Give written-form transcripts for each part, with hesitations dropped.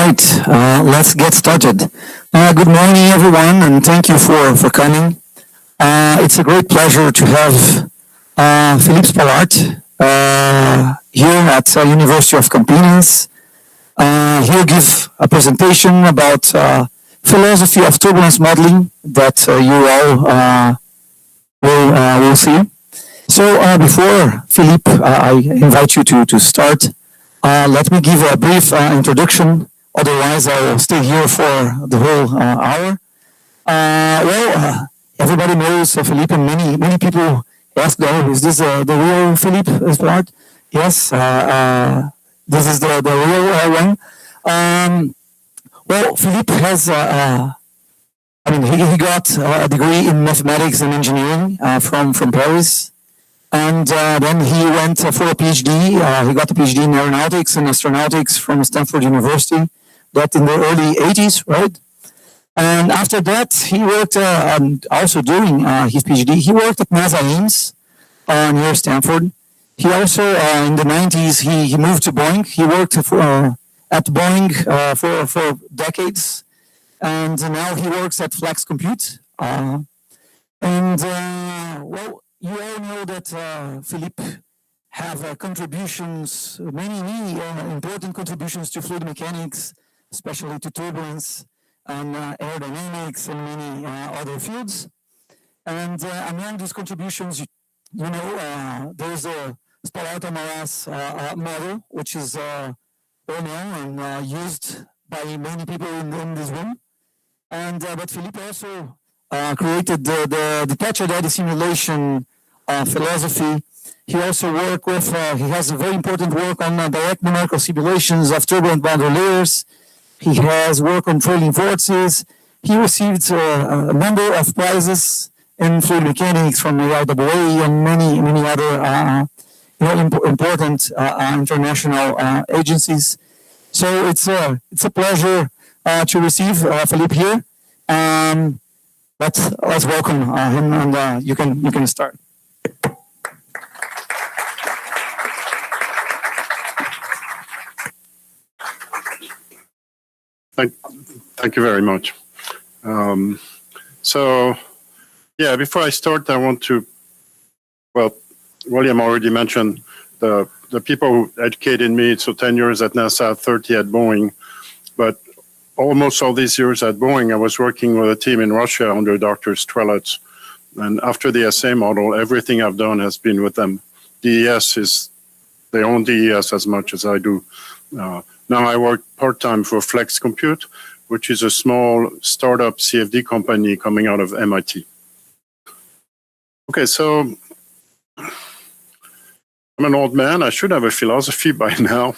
right, let's get started. Good morning, everyone, and thank you for coming. It's a great pleasure to have Philippe Spalart here at University of Competence. He'll give a presentation about philosophy of turbulence modeling that you all will see. So before Philippe, I invite you to start. Let me give a brief introduction, otherwise I will stay here for the whole hour. Everybody knows Philippe, and many people ask, oh, is this the real Philippe Spalart? Yes, this is the real one. Philippe has, he got a degree in mathematics and engineering from Paris. And then he went for a PhD. He got a PhD in aeronautics and astronautics from Stanford University, that in the early 80s, right? And after that, he worked, also during his PhD, he worked at NASA-Ames near Stanford. He also, in the 90s, he moved to Boeing. He worked at Boeing for decades. And now he works at Flexcompute. You all know that Philippe have contributions, many important contributions to fluid mechanics, especially to turbulence and aerodynamics and many other fields. And among these contributions, there's a Spalart-Allmaras model, which is well known and used by many people in this room. And but Philippe also created the Detached-Eddy Simulation philosophy. He also worked with, he has a very important work on Direct Numerical Simulations of turbulent boundary layers. He has worked on trailing vortices. He received a number of prizes in fluid mechanics from AIAA and many other important international agencies. So it's a pleasure to receive Philippe here. Let's welcome him, and you can start. Thank you very much. Before I start, I want to, William already mentioned the people who educated me. So 10 years at NASA, 30 at Boeing, but almost all these years at Boeing, I was working with a team in Russia under Dr. Strelets. And after the SA model, everything I've done has been with them. DES they own DES as much as I do. Now I work part-time for Flexcompute, which is a small startup CFD company coming out of MIT. Okay, so I'm an old man. I should have a philosophy by now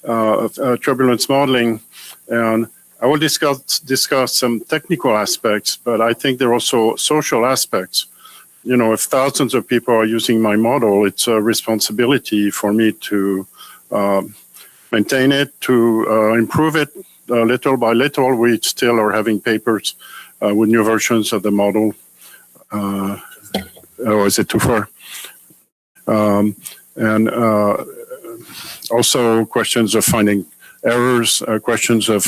of turbulence modeling. And I will discuss some technical aspects, but I think there are also social aspects. If thousands of people are using my model, it's a responsibility for me to maintain it, to improve it little by little. We still are having papers with new versions of the model. Or is it too far? And also questions of finding errors, questions of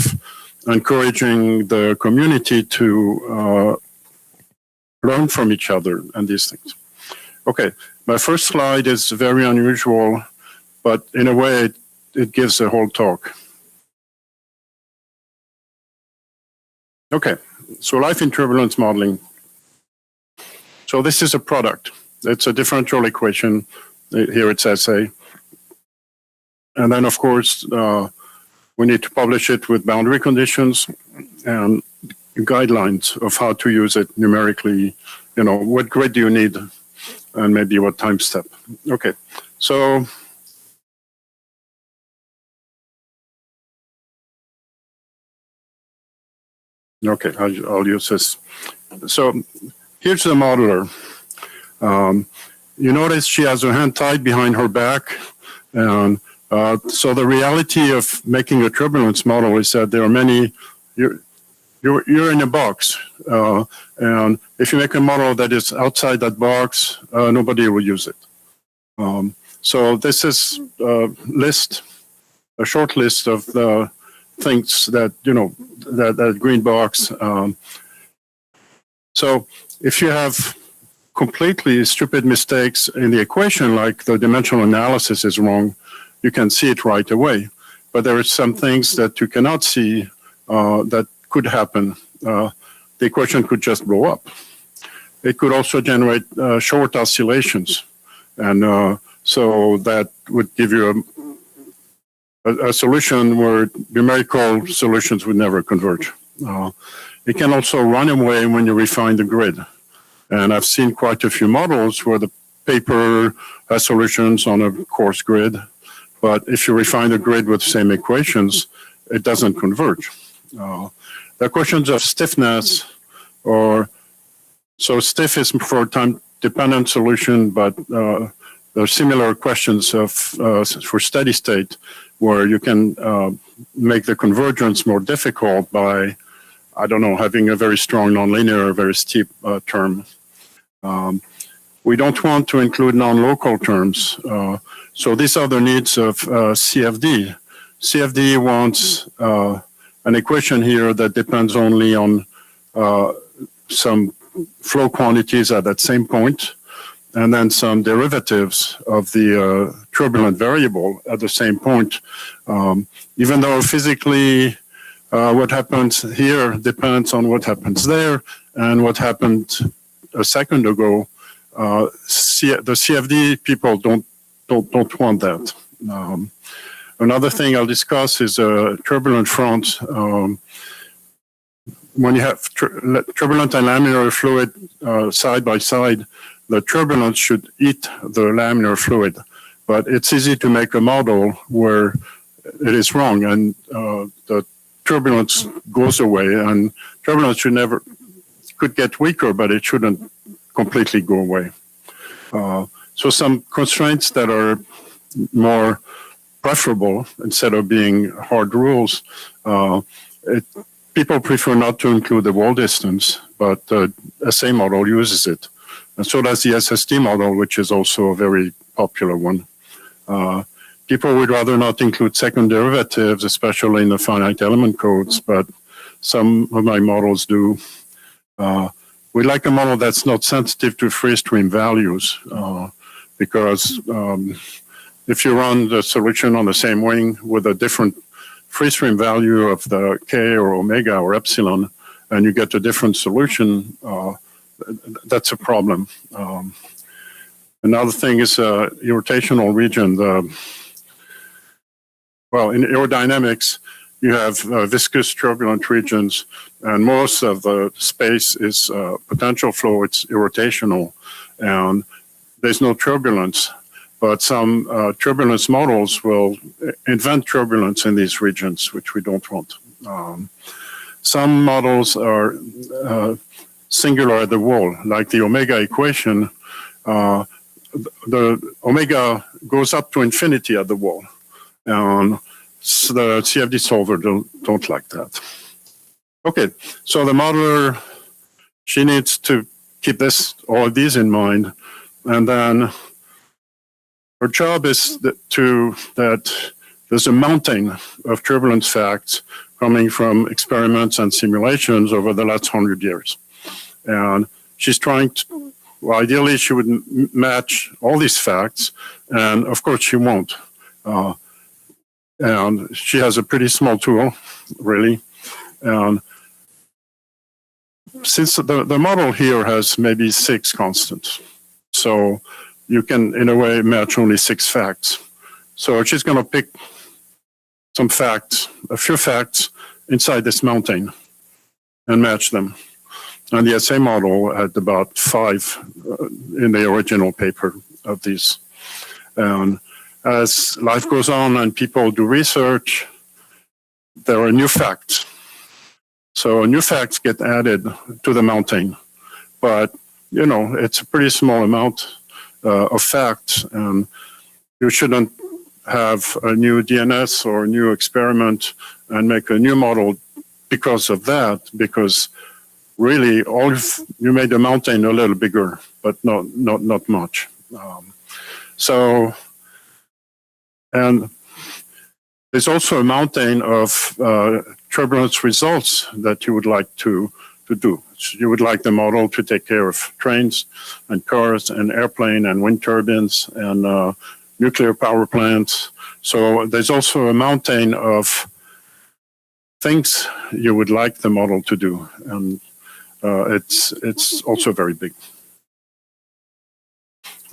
encouraging the community to learn from each other and these things. Okay, my first slide is very unusual, but in a way it gives a whole talk. Okay, so life in turbulence modeling. So this is a product. It's a differential equation. Here it says SA. And then of course, we need to publish it with boundary conditions and guidelines of how to use it numerically, what grid do you need and maybe what time step. Okay, so I'll use this. So here's the modeler. You notice she has her hand tied behind her back, and so the reality of making a turbulence model is that there are many. You're in a box, and if you make a model that is outside that box, nobody will use it. So this is a short list of the things that, that green box. So if you have completely stupid mistakes in the equation, like the dimensional analysis is wrong, you can see it right away. But there are some things that you cannot see that could happen. The equation could just blow up. It could also generate short oscillations. And so that would give you a solution where numerical solutions would never converge. It can also run away when you refine the grid. And I've seen quite a few models where the paper has solutions on a coarse grid, but if you refine the grid with the same equations, it doesn't converge. There are questions of stiffness, so stiff is for time-dependent solution, but there are similar questions for steady state, where you can make the convergence more difficult by, I don't know, having a very strong nonlinear, very steep term. We don't want to include non-local terms. So these are the needs of CFD. CFD wants an equation here that depends only on some flow quantities at that same point, and then some derivatives of the turbulent variable at the same point. Even though physically what happens here depends on what happens there, and what happened a second ago, the CFD people don't want that. Another thing I'll discuss is a turbulent front. When you have turbulent and laminar fluid side by side, the turbulence should eat the laminar fluid. But it's easy to make a model where it is wrong, and the turbulence goes away, and turbulence could get weaker, but it shouldn't completely go away. So some constraints that are more preferable instead of being hard rules. People prefer not to include the wall distance, but the SA model uses it. And so does the SST model, which is also a very popular one. People would rather not include second derivatives, especially in the finite element codes, but some of my models do. We like a model that's not sensitive to free stream values, because if you run the solution on the same wing with a different free stream value of the K or omega or epsilon, and you get a different solution, that's a problem. Another thing is irrotational region. Well, in aerodynamics, you have viscous turbulent regions, and most of the space is potential flow. It's irrotational, and there's no turbulence. But some turbulence models will invent turbulence in these regions, which we don't want. Some models are singular at the wall, like the omega equation. The omega goes up to infinity at the wall. And so the CFD solver don't like that. Okay, so the modeler, she needs to keep all of these in mind, and then her job is that there's a mountain of turbulence facts coming from experiments and simulations over the last 100 years. And she's trying to, well, ideally she would match all these facts, and of course she won't. And she has a pretty small tool, really. And since the model here has maybe 6 constants, so you can, in a way, match only 6 facts. So she's going to pick some facts, a few facts inside this mountain and match them. And the SA model had about 5 in the original paper of these. And as life goes on and people do research, there are new facts. So new facts get added to the mountain. But, you know, it's a pretty small amount of facts, and you shouldn't have a new DNS or a new experiment and make a new model because of that, because really you made the mountain a little bigger, but not much. And There's also a mountain of turbulence results that you would like to do. So you would like the model to take care of trains and cars and airplane and wind turbines and nuclear power plants. So there's also a mountain of things you would like the model to do. And it's also very big.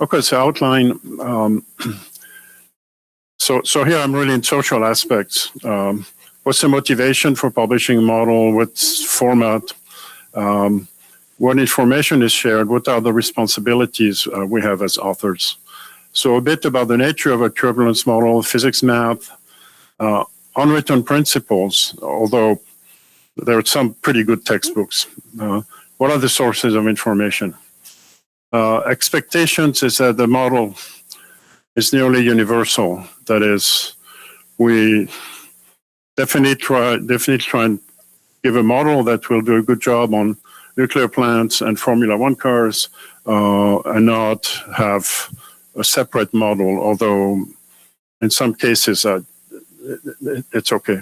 Okay, so outline. So here I'm really in social aspects. What's the motivation for publishing a model? What's format? What information is shared? What are the responsibilities we have as authors? So a bit about the nature of a turbulence model, physics, math, unwritten principles, although there are some pretty good textbooks. What are the sources of information? Expectations is that the model is nearly universal. That is, we definitely try and give a model that will do a good job on nuclear plants and Formula One cars, and not have a separate model, although in some cases it's okay.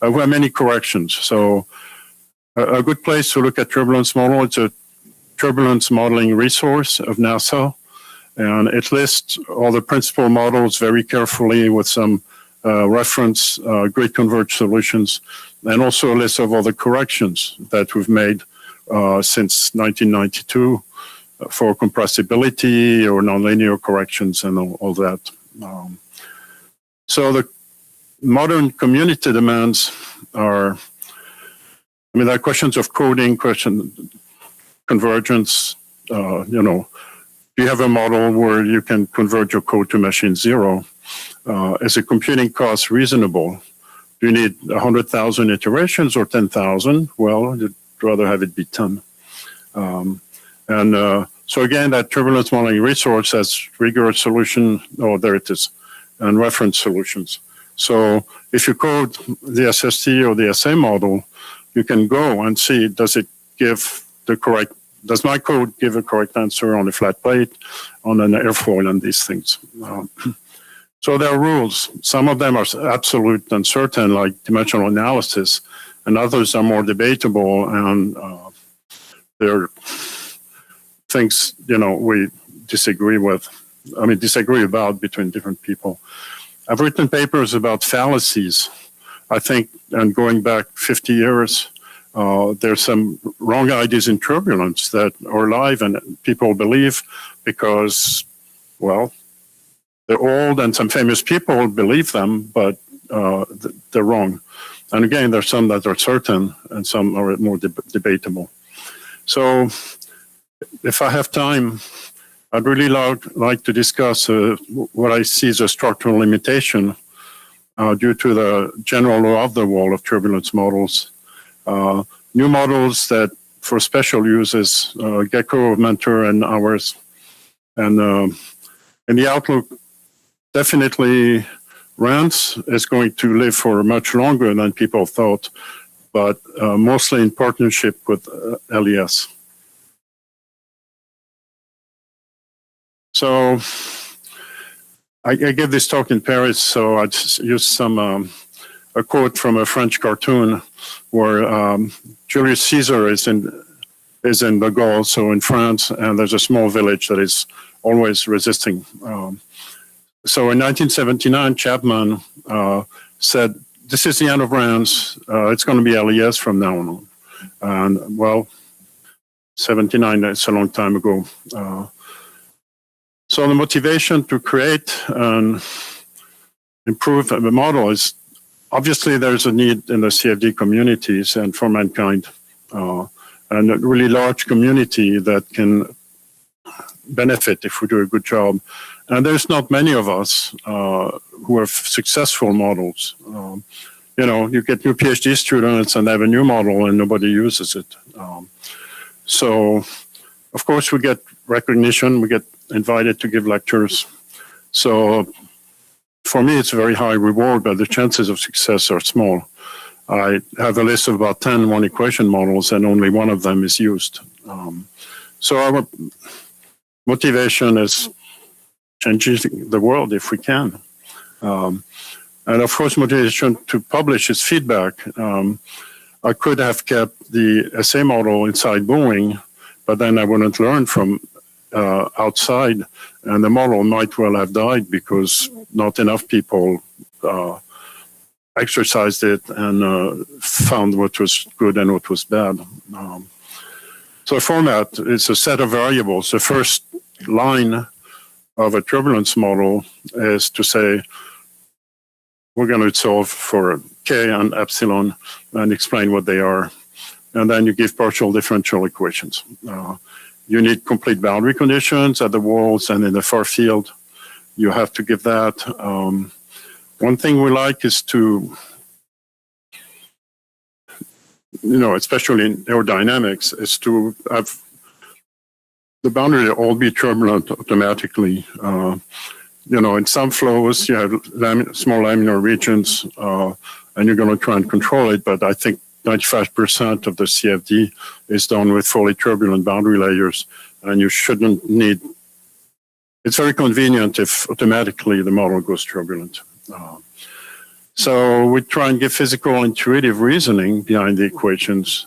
We have many corrections. So a good place to look at turbulence model, it's a turbulence modeling resource of NASA, and it lists all the principal models very carefully with some reference grid converged solutions, and also a list of all the corrections that we've made since 1992 for compressibility or nonlinear corrections and all that. So the modern community demands are, there are questions of coding, convergence, do you have a model where you can convert your code to machine zero? Is the computing cost reasonable? Do you need 100,000 iterations or 10,000? Well, you'd rather have it be 10. So again, that turbulence modeling resource has rigorous solution, there it is, and reference solutions. So if you code the SST or the SA model, you can go and see, does my code give a correct answer on a flat plate, on an airfoil, and these things. So there are rules. Some of them are absolute and certain, like dimensional analysis, and others are more debatable, and there are things, we disagree about between different people. I've written papers about fallacies, I think, and going back 50 years, there's some wrong ideas in turbulence that are alive and people believe because, well, they're old and some famous people believe them, but they're wrong. And again, there's some that are certain and some are more debatable. So if I have time, I'd really like to discuss what I see as a structural limitation due to the general law of the wall of turbulence models. New models that for special uses, Gecko, Mentor, and ours. And in the outlook, definitely RANS is going to live for much longer than people thought, but mostly in partnership with LES. So I gave this talk in Paris, so I just used a quote from a French cartoon where Julius Caesar is in the Gaul, so in France, and there's a small village that is always resisting. So in 1979, Chapman said, this is the end of RANS, it's going to be LES from now on. And well, 79, it's a long time ago. So the motivation to create and improve the model is, obviously there's a need in the CFD communities and for mankind, and a really large community that can benefit if we do a good job. And there's not many of us who have successful models. You get new PhD students and they have a new model and nobody uses it. So, of course, we get recognition, we get invited to give lectures. So, for me, it's a very high reward, but the chances of success are small. I have a list of about 10 one-equation models, and only one of them is used. So our motivation is changing the world if we can. And And of course, motivation to publish is feedback. I could have kept the SA model inside Boeing, but then I wouldn't learn from outside, and the model might well have died because not enough people exercised it and found what was good and what was bad. So a format is a set of variables. The first line of a turbulence model is to say, we're going to solve for K and epsilon and explain what they are. And then you give partial differential equations. You need complete boundary conditions at the walls and in the far field. You have to give that. One thing we like is to, especially in aerodynamics, is to have the boundary all be turbulent automatically. In some flows, you have small laminar regions, and you're going to try and control it, but I think 95% of the CFD is done with fully turbulent boundary layers, and you shouldn't need, it's very convenient if automatically the model goes turbulent. So we try and give physical intuitive reasoning behind the equations.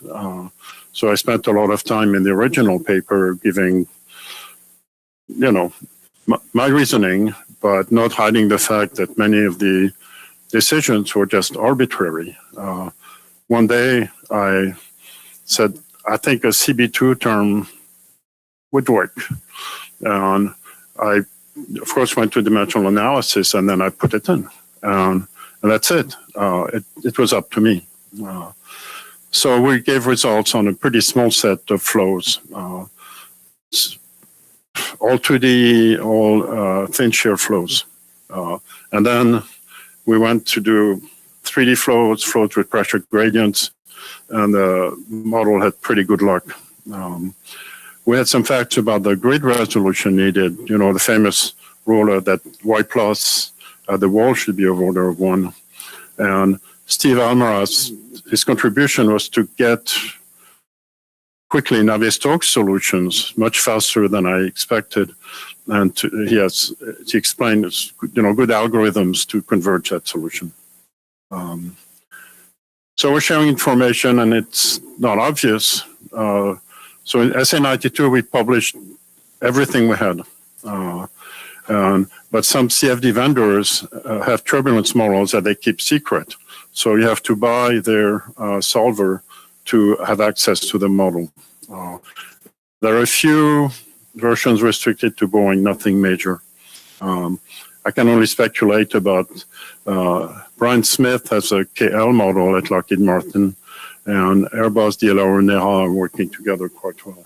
So I spent a lot of time in the original paper giving, my reasoning, but not hiding the fact that many of the decisions were just arbitrary. One day I said, I think a CB2 term would work. And I, of course, went to dimensional analysis and then I put it in. And that's it. It was up to me. So we gave results on a pretty small set of flows. All 2D, all thin shear flows. And then we went to do 3D flows with pressure gradients, and the model had pretty good luck. We had some facts about the grid resolution needed, the famous rule that Y plus at the wall should be of order of 1. And Steve Allmaras, his contribution was to get quickly Navier-Stokes solutions much faster than I expected. And he explained, good algorithms to converge that solution. So we're sharing information and it's not obvious. So in SA92, we published everything we had. But some CFD vendors have turbulence models that they keep secret. So you have to buy their solver to have access to the model. There are a few versions restricted to Boeing, nothing major. I can only speculate about Brian Smith has a KL model at Lockheed Martin, and Airbus, DLR, and NERA are working together quite well.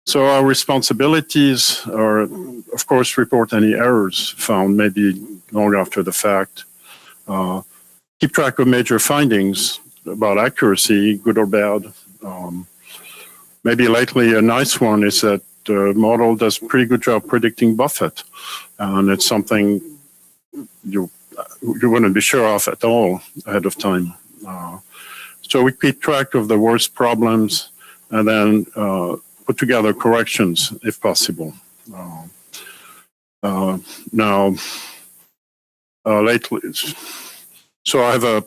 So our responsibilities are, of course, report any errors found maybe long after the fact. Keep track of major findings about accuracy, good or bad. Maybe lately a nice one is that the model does a pretty good job predicting buffet. And it's something you wouldn't be sure of at all ahead of time. So we keep track of the worst problems and then put together corrections if possible. Lately, so I have a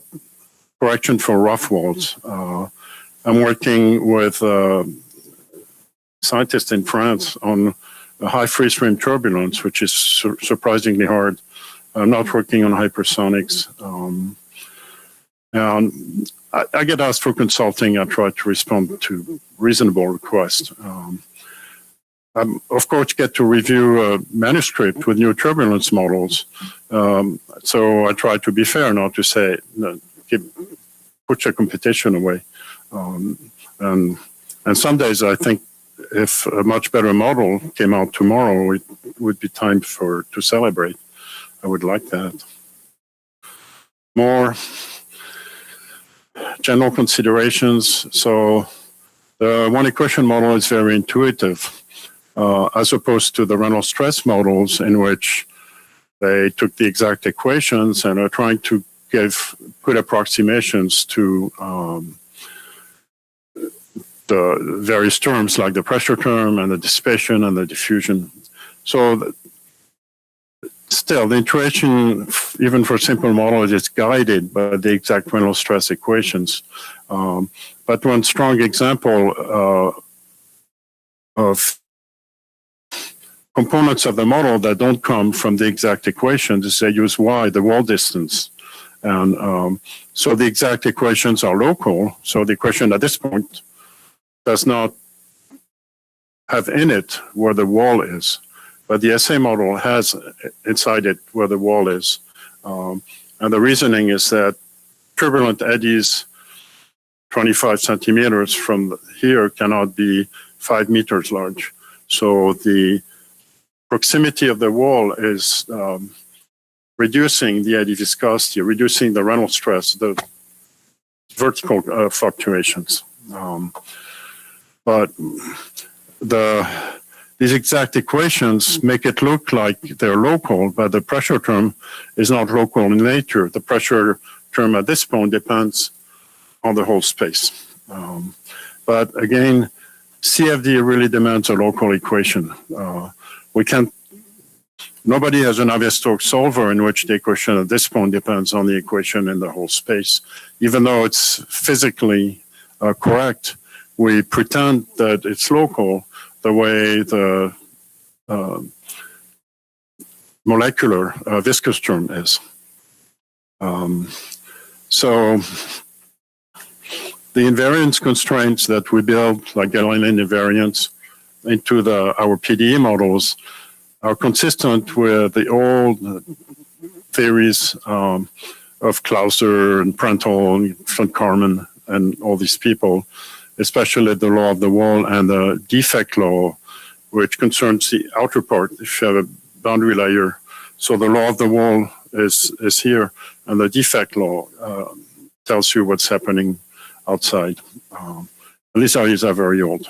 correction for rough walls. I'm working with scientists in France on a high free stream turbulence, which is surprisingly hard. I'm not working on hypersonics. And I get asked for consulting. I try to respond to reasonable requests. I, of course, get to review a manuscript with new turbulence models. So I try to be fair, not to say, put your competition away. And some days I think if a much better model came out tomorrow, it would be time to celebrate. I would like that. More general considerations. So the one equation model is very intuitive, as opposed to the Reynolds stress models in which they took the exact equations and are trying to give good approximations to the various terms like the pressure term and the dissipation and the diffusion. So still, the intuition, even for simple models, is guided by the exact Reynolds stress equations. But one strong example of components of the model that don't come from the exact equations is they use y, the wall distance. And so the exact equations are local. So the equation at this point does not have in it where the wall is. But the SA model has inside it where the wall is. And the reasoning is that turbulent eddies 25 centimeters from here cannot be 5 meters large. So the proximity of the wall is reducing the eddy viscosity, reducing the Reynolds stress, the vertical fluctuations. But these exact equations make it look like they're local, but the pressure term is not local in nature. The pressure term at this point depends on the whole space. But again, CFD really demands a local equation. Nobody has a Navier-Stokes solver in which the equation at this point depends on the equation in the whole space. Even though it's physically correct, we pretend that it's local the way the molecular viscous term is. So the invariance constraints that we build, like Galilean invariance, into our PDE models are consistent with the old theories of Clauser and Prandtl and von Karman and all these people, especially the law of the wall and the defect law, which concerns the outer part if you have a boundary layer. So the law of the wall is here, and the defect law tells you what's happening outside. These values are very old.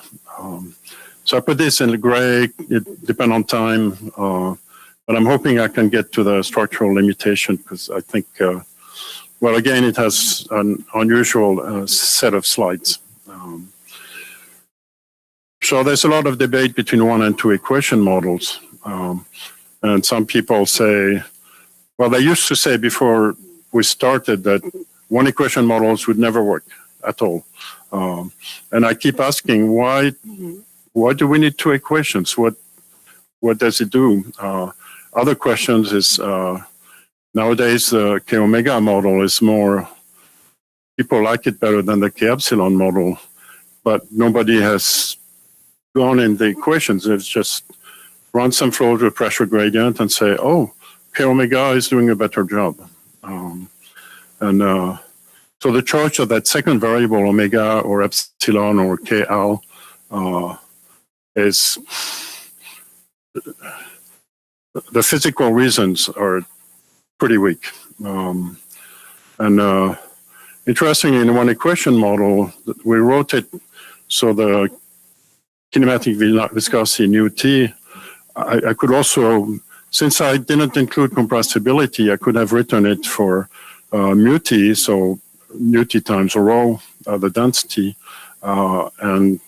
So I put this in the gray. It depends on time, but I'm hoping I can get to the structural limitation because I think, well, again, it has an unusual set of slides. So there's a lot of debate between 1 and 2 equation models. And some people say, well, they used to say before we started that 1 equation models would never work at all. And I keep asking, why do we need 2 equations? What does it do? Other questions is, nowadays the K omega model is more, people like it better than the K epsilon model, but nobody has gone in the equations. It's just run some flows with pressure gradient and say, oh, K omega is doing a better job. So the choice of that second variable, omega or epsilon or KL, is the physical reasons are pretty weak. Interestingly, in 1 equation model, we wrote it so the kinematic viscosity nu T, I could also, since I didn't include compressibility, I could have written it for mu T, so nu T times rho, the density, and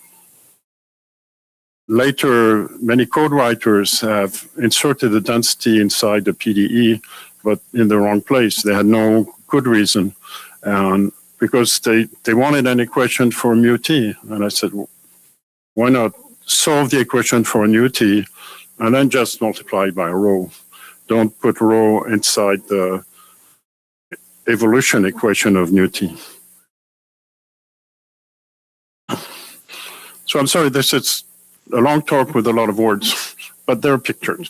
later, many code writers have inserted the density inside the PDE, but in the wrong place. They had no good reason, and because they wanted an equation for mu T, and I said, well, why not solve the equation for nu T and then just multiply by rho? Don't put rho inside the evolution equation of nu T. So I'm sorry, this is a long talk with a lot of words, but they're pictured.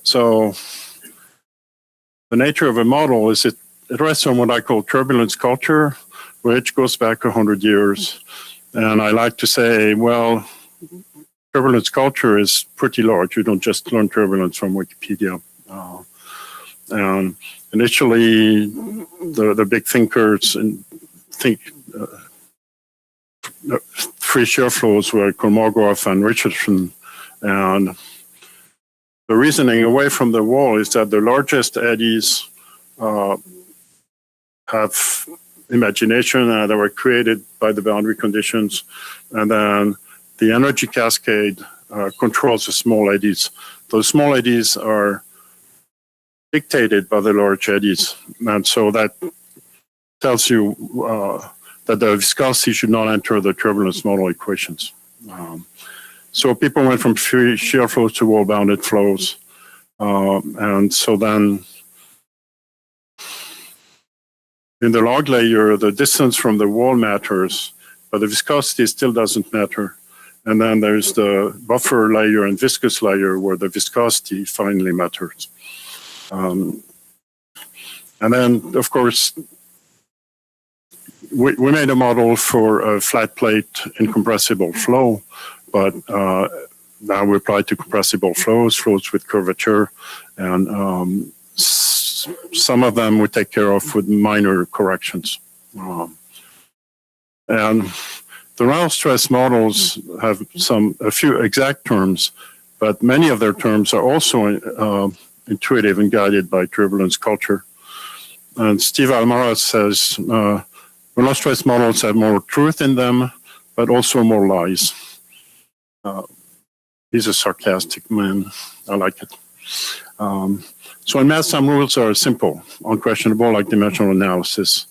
So the nature of a model is it rests on what I call turbulence culture, which goes back 100 years. And I like to say, well, turbulence culture is pretty large. You don't just learn turbulence from Wikipedia. And initially, the big thinkers free shear flows were Kolmogorov and Richardson. And the reasoning away from the wall is that the largest eddies have imagination that were created by the boundary conditions. And then the energy cascade controls the small eddies. Those small eddies are dictated by the large eddies. And so that tells you that the viscosity should not enter the turbulence model equations. So people went from shear flows to wall-bounded flows. And so then in the log layer, the distance from the wall matters, but the viscosity still doesn't matter. And then there's the buffer layer and viscous layer where the viscosity finally matters. And then, of course, we made a model for a flat plate incompressible flow, but now we apply to compressible flows with curvature, and some of them we take care of with minor corrections. And the Reynolds stress models have a few exact terms, but many of their terms are also intuitive and guided by turbulence culture. And Steve Allmaras says, Reynolds stress models have more truth in them, but also more lies. He's a sarcastic man. I like it. So in math, some rules are simple, unquestionable, like dimensional analysis.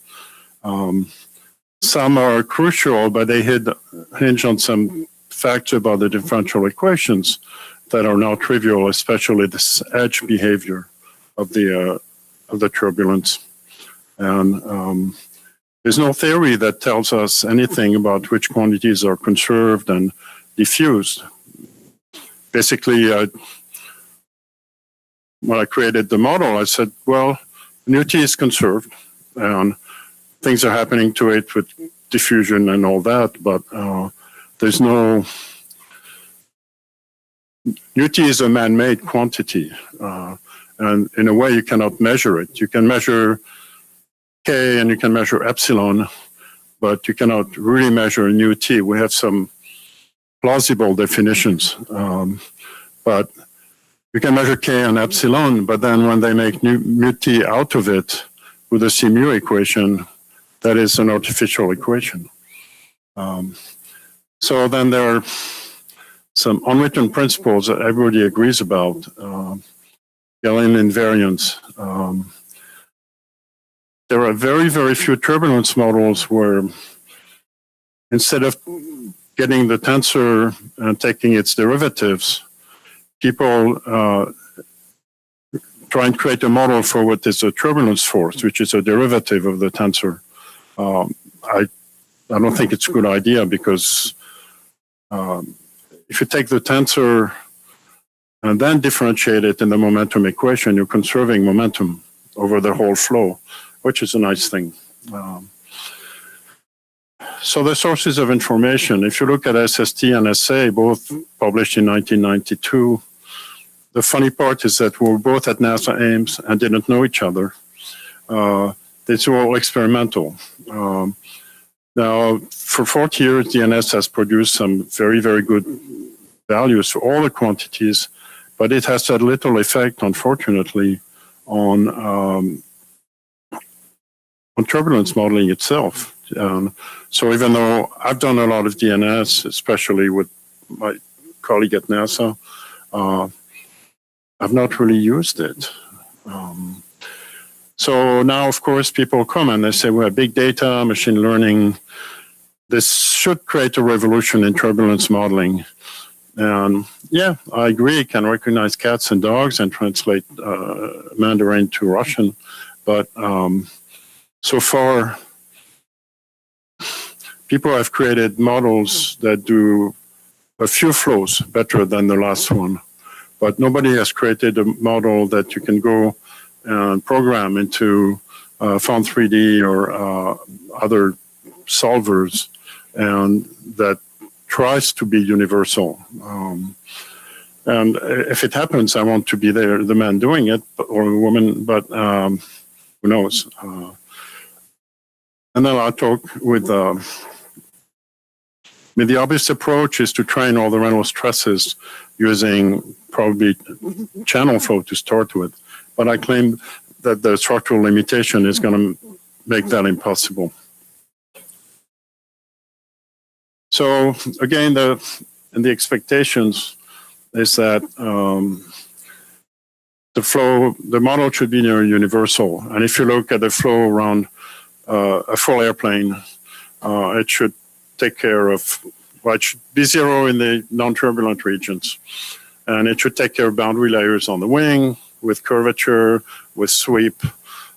Some are crucial, but they hinge on some facts about the differential equations that are now trivial, especially this edge behavior of the turbulence. And there's no theory that tells us anything about which quantities are conserved and diffused. Basically, when I created the model, I said, well, nu T is conserved, and things are happening to it with diffusion and all that, but there's no... Nu T is a man-made quantity, and in a way you cannot measure it. You can measure K and you can measure epsilon, but you cannot really measure nu T. We have some plausible definitions, but you can measure K and epsilon, but then when they make nu T out of it with the C mu equation, that is an artificial equation. So then there are some unwritten principles that everybody agrees about. Gaussian invariance. There are very, very few turbulence models where instead of getting the tensor and taking its derivatives, people try and create a model for what is a turbulence force, which is a derivative of the tensor. I don't think it's a good idea, because if you take the tensor and then differentiate it in the momentum equation, you're conserving momentum over the whole flow, which is a nice thing. So the sources of information, if you look at SST and SA, both published in 1992, the funny part is that we were both at NASA-Ames and didn't know each other. It's all experimental. Now, for 40 years, DNS has produced some very, very good values for all the quantities, but it has had little effect, unfortunately, on turbulence modeling itself. So even though I've done a lot of DNS, especially with my colleague at NASA, I've not really used it. So now, of course, people come and they say, we have big data, machine learning. This should create a revolution in turbulence modeling. And yeah, I agree, it can recognize cats and dogs and translate Mandarin to Russian. But so far, people have created models that do a few flows better than the last one. But nobody has created a model that you can go and program into Found 3D or other solvers, and that tries to be universal. And if it happens, I want to be there, the man doing it, or a woman, but who knows? And then I'll talk with the obvious approach is to train all the Reynolds stresses using probably channel flow to start with. But I claim that the structural limitation is going to make that impossible. So again, the expectations is that the model should be near universal. And if you look at the flow around a full airplane, it should take care of, well, it should be zero in the non-turbulent regions. And it should take care of boundary layers on the wing, with curvature, with sweep.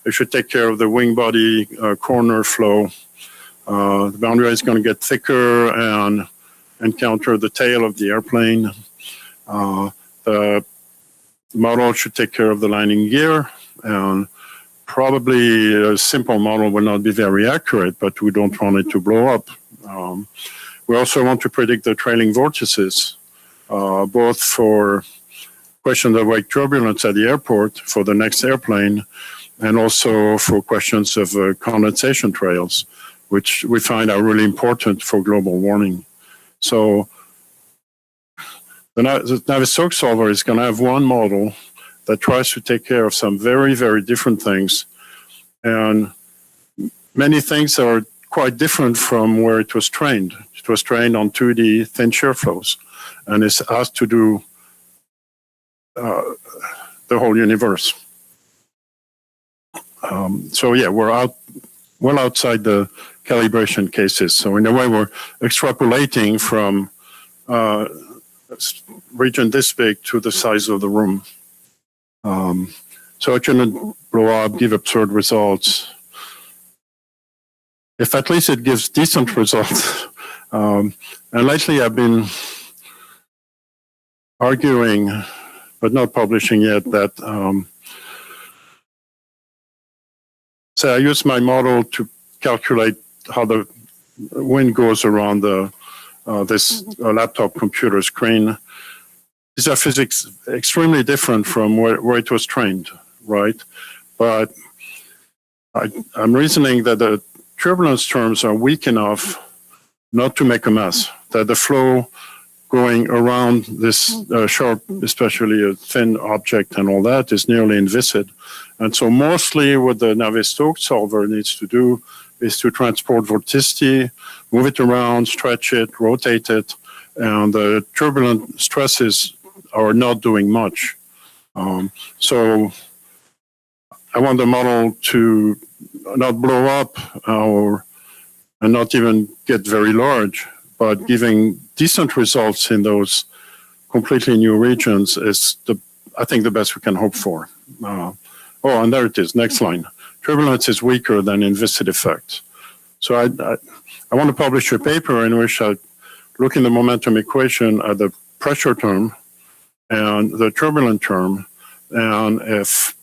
It should take care of the wing body corner flow. The boundary is going to get thicker and encounter the tail of the airplane. The model should take care of the landing gear, and probably a simple model will not be very accurate, but we don't want it to blow up. We also want to predict the trailing vortices, both for questions of wake turbulence at the airport for the next airplane, and also for questions of condensation trails, which we find are really important for global warming. So the Navier-Stokes solver is going to have one model that tries to take care of some very, very different things. And many things are quite different from where it was trained. It was trained on 2D thin shear flows, and it's asked to do the whole universe. So yeah, we're well outside the calibration cases. So in a way, we're extrapolating from region this big to the size of the room. So it shouldn't blow up, give absurd results. If at least it gives decent results. And lately I've been arguing, but not publishing yet, that so I use my model to calculate how the wind goes around this laptop computer screen. These are physics extremely different from where it was trained, right? But I'm reasoning that the turbulence terms are weak enough not to make a mess, that the flow going around this sharp, especially a thin object and all that, is nearly inviscid. And so mostly what the Navier-Stokes solver needs to do is to transport vorticity, move it around, stretch it, rotate it, and the turbulent stresses are not doing much. So I want the model to not blow up and not even get very large, but giving decent results in those completely new regions is, I think, the best we can hope for. Oh, and there it is, next line. Turbulence is weaker than inviscid effects. So I want to publish a paper in which I look in the momentum equation at the pressure term and the turbulent term, and if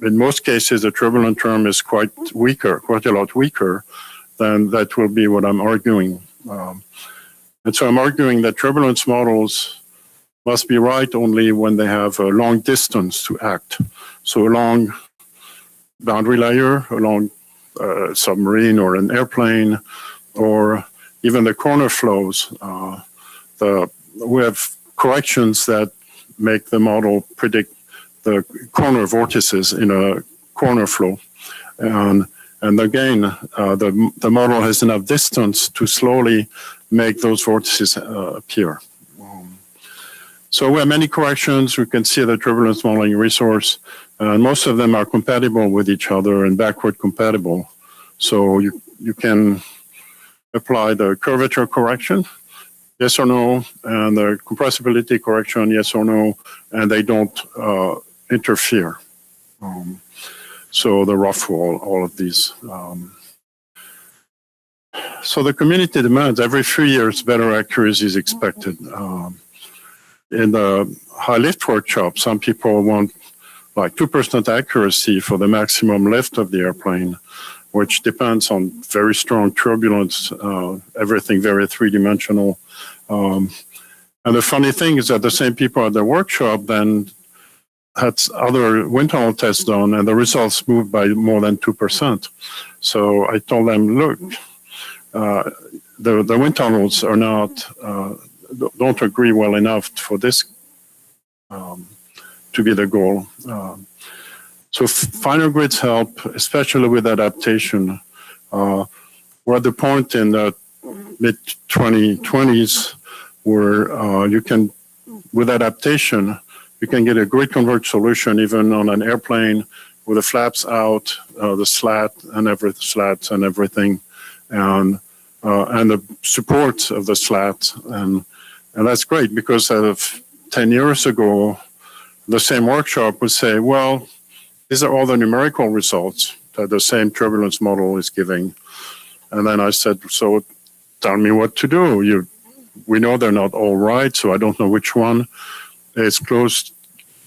in most cases the turbulent term is quite a lot weaker, then that will be what I'm arguing. And so I'm arguing that turbulence models must be right only when they have a long distance to act. So a long boundary layer, a long submarine or an airplane, or even the corner flows. We have corrections that make the model predict the corner vortices in a corner flow. And again, the model has enough distance to slowly make those vortices appear. So we have many corrections. We can see the turbulence modeling resource, and most of them are compatible with each other and backward compatible. So you can apply the curvature correction, yes or no, and the compressibility correction, yes or no, and they don't interfere. So the rough all of these. So the community demands every few years better accuracy is expected. In the high lift workshop, some people want like 2% accuracy for the maximum lift of the airplane, which depends on very strong turbulence, everything very three-dimensional. And the funny thing is that the same people at the workshop then had other wind tunnel tests done, and the results moved by more than 2%. So I told them, look, the wind tunnels are not, don't agree well enough for this to be the goal. So finer grids help, especially with adaptation. We're at the point in the mid-2020s where you can, with adaptation, you can get a grid converged solution even on an airplane with the flaps out, the slats and everything, and the support of the slat, and that's great because of 10 years ago, the same workshop would say, well, these are all the numerical results that the same turbulence model is giving. And then I said, so tell me what to do. We know they're not all right, so I don't know which one is close.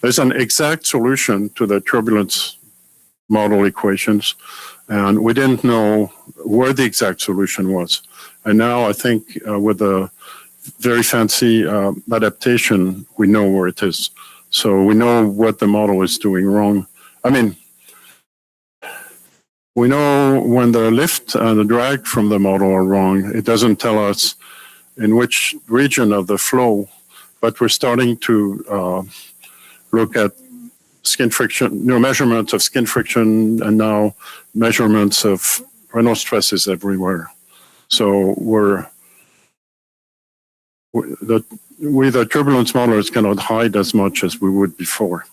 There's an exact solution to the turbulence model equations, and we didn't know where the exact solution was. And now I think with the very fancy adaptation, we know where it is. So we know what the model is doing wrong. I mean, we know when the lift and the drag from the model are wrong. It doesn't tell us in which region of the flow, but we're starting to look at skin friction, measurements of skin friction, and now measurements of Reynolds stresses everywhere. So the turbulence modelers cannot hide as much as we would before.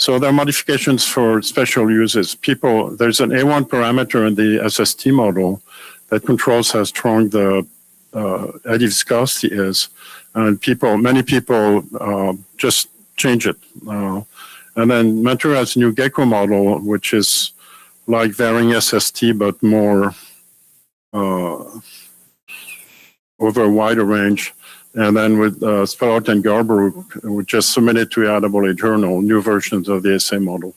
So there are modifications for special uses. There's an A1 parameter in the SST model that controls how strong the eddy viscosity is, and many people just change it. And then Mentor has a new Gecko model, which is like varying SST, but more over a wider range. And then with Spalart and Garber, we just submitted to AIAA Journal new versions of the SA model.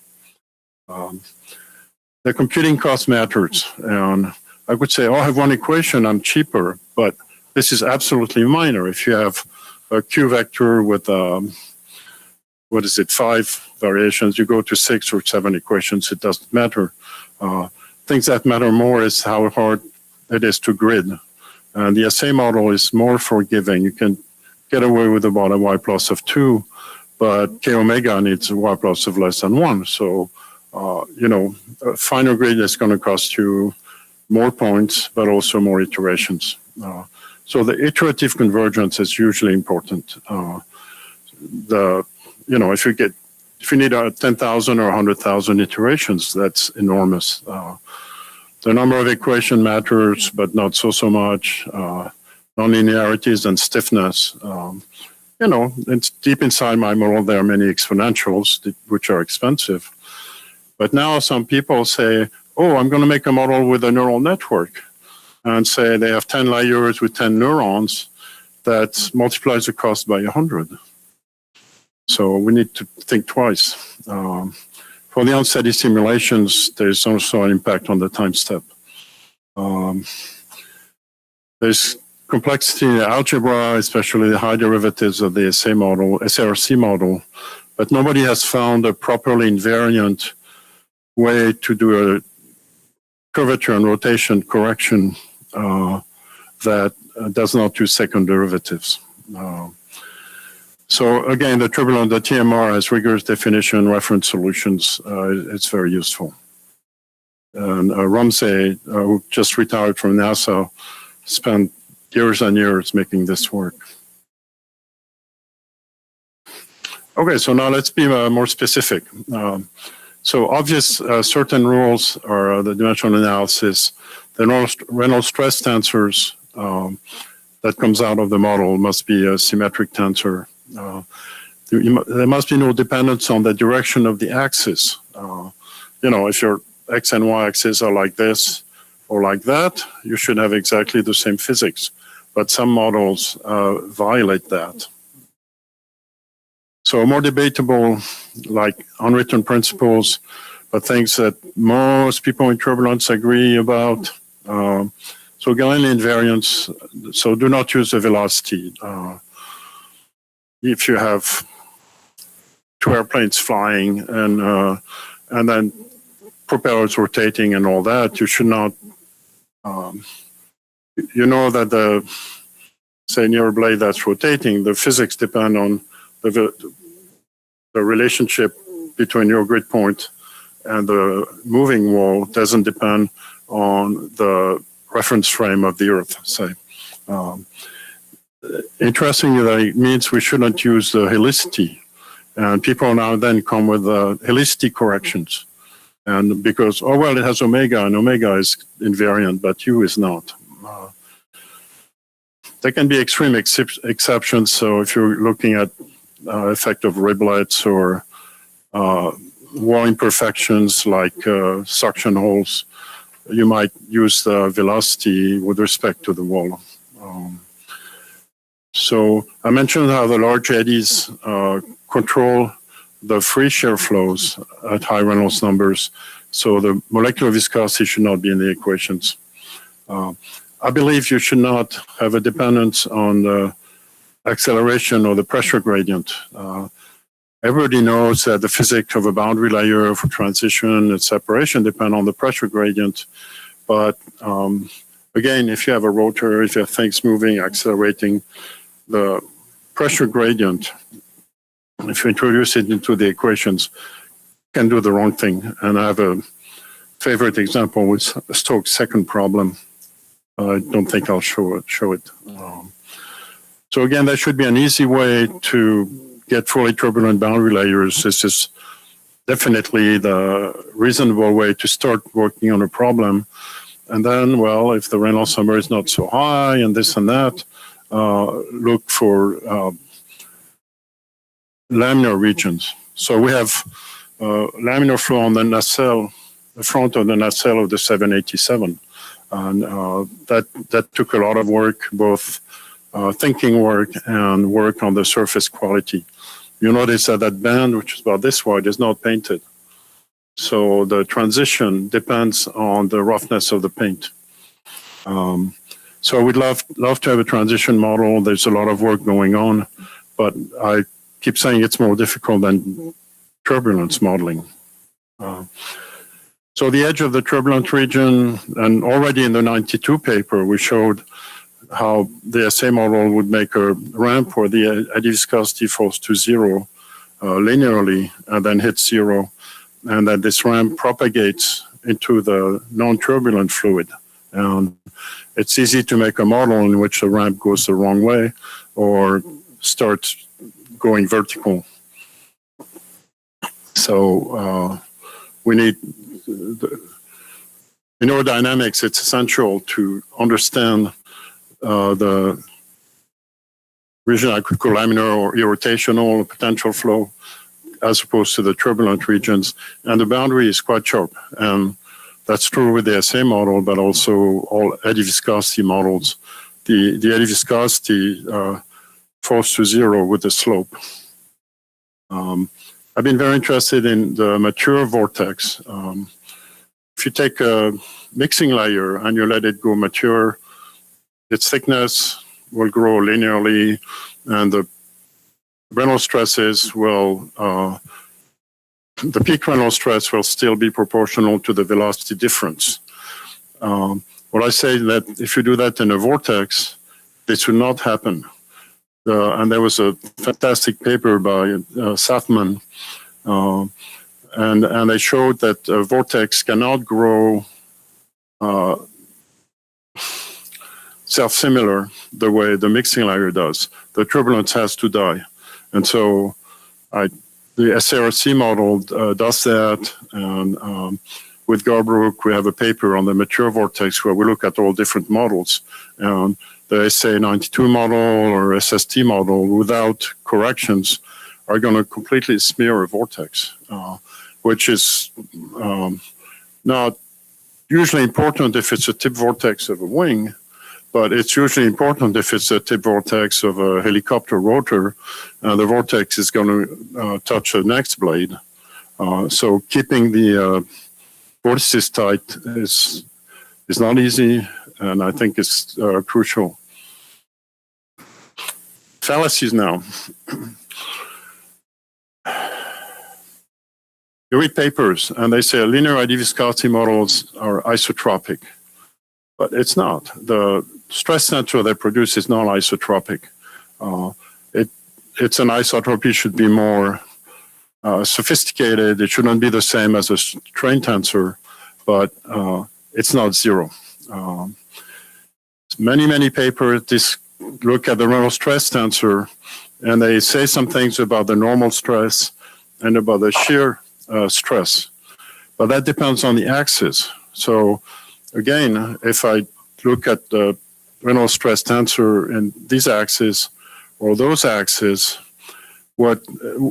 The computing cost matters. And I would say, oh, I have one equation, I'm cheaper, but this is absolutely minor. If you have a Q vector with, 5 variations, you go to 6 or 7 equations, it doesn't matter. Things that matter more is how hard it is to grid. And the SA model is more forgiving. You can get away with about a y plus of 2, but k omega needs a y plus of less than 1. So, a finer grid is going to cost you more points, but also more iterations. So the iterative convergence is usually important. If you need 10,000 or 100,000 iterations, that's enormous. The number of equation matters, but not so much. Nonlinearities and stiffness. It's deep inside my model. There are many exponentials, which are expensive. But now some people say, oh, I'm going to make a model with a neural network, and say they have 10 layers with 10 neurons that multiplies the cost by 100. So we need to think twice. For the unsteady simulations, there's also an impact on the time step. There's complexity in the algebra, especially the high derivatives of the SRC model, but nobody has found a properly invariant way to do a curvature and rotation correction that does not use second derivatives. So again, the TMR has rigorous definition, reference solutions. It's very useful. And Ramsey, who just retired from NASA, spent years and years making this work. Okay, so now let's be more specific. So obvious certain rules are the dimensional analysis. The Reynolds stress tensors that comes out of the model must be a symmetric tensor. There must be no dependence on the direction of the axis. If your X and Y axes are like this or like that, you should have exactly the same physics. But some models violate that. So more debatable, like unwritten principles, but things that most people in turbulence agree about. So Galilean invariance, so do not use the velocity. If you have 2 airplanes flying and then propellers rotating and all that, you should not, that near a blade that's rotating, the physics depend on the relationship between your grid point and the moving wall doesn't depend on the reference frame of the Earth, say. interestingly, it means we shouldn't use the helicity. And people now then come with helicity corrections. And because, oh, well, it has omega, and omega is invariant, but U is not. There can be extreme exceptions. So if you're looking at effect of riblets or wall imperfections like suction holes, you might use the velocity with respect to the wall. So I mentioned how the large eddies control the free shear flows at high Reynolds numbers. So the molecular viscosity should not be in the equations. I believe you should not have a dependence on the acceleration or the pressure gradient. Everybody knows that the physics of a boundary layer for transition and separation depend on the pressure gradient. But again, if you have a rotor, if you have things moving, accelerating, the pressure gradient, if you introduce it into the equations, can do the wrong thing. And I have a favorite example with Stokes' second problem. I don't think I'll show it. So again, there should be an easy way to get fully turbulent boundary layers. This is definitely the reasonable way to start working on a problem. And then, well, if the Reynolds number is not so high and this and that, look for laminar regions. So we have laminar flow on the nacelle, the front of the nacelle of the 787. And that took a lot of work, both thinking work and work on the surface quality. You notice that that band, which is about this wide, is not painted. So the transition depends on the roughness of the paint. So we'd love to have a transition model. There's a lot of work going on, but I keep saying it's more difficult than turbulence modeling. So the edge of the turbulent region, and already in the 92 paper, we showed how the SA model would make a ramp where the eddy viscosity falls to zero linearly and then hits zero, and that this ramp propagates into the non-turbulent fluid. And it's easy to make a model in which the ramp goes the wrong way or starts going vertical. So we need, in aerodynamics, it's essential to understand the region I could call laminar or irrotational potential flow as opposed to the turbulent regions. And the boundary is quite sharp. And that's true with the SA model, but also all eddy viscosity models. The eddy viscosity falls to zero with the slope. I've been very interested in the mature vortex. If you take a mixing layer and you let it go mature, its thickness will grow linearly, and the Reynolds stresses will, the peak Reynolds stress will still be proportional to the velocity difference. What I say that if you do that in a vortex, this will not happen. And there was a fantastic paper by Safman, and they showed that a vortex cannot grow self-similar the way the mixing layer does. The turbulence has to die. And so the SRC model does that. And with Garbrook, we have a paper on the mature vortex where we look at all different models. And the SA92 model or SST model without corrections are going to completely smear a vortex, which is not usually important if it's a tip vortex of a wing, but it's usually important if it's a tip vortex of a helicopter rotor. The vortex is going to touch the next blade. So keeping the vortices tight is not easy, and I think it's crucial. Fallacies now. You read papers and they say linear eddy viscosity models are isotropic, but it's not. The stress tensor they produce is not isotropic. It's an isotropy should be more sophisticated. It shouldn't be the same as a strain tensor, but it's not zero. Many papers look at the Reynolds stress tensor, and they say some things about the normal stress and about the shear stress. But that depends on the axis. So again, if I look at the Reynolds stress tensor in these axes or those axes, what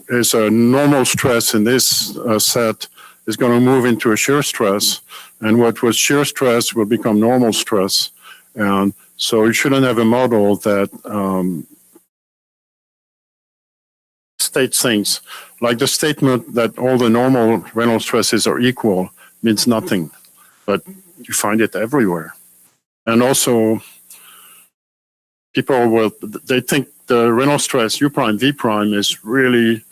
is a normal stress in this set is going to move into a shear stress, and what was shear stress will become normal stress. And so you shouldn't have a model that states things like the statement that all the normal Reynolds stresses are equal means nothing, but you find it everywhere. And also, people they think the Reynolds stress U prime V prime is really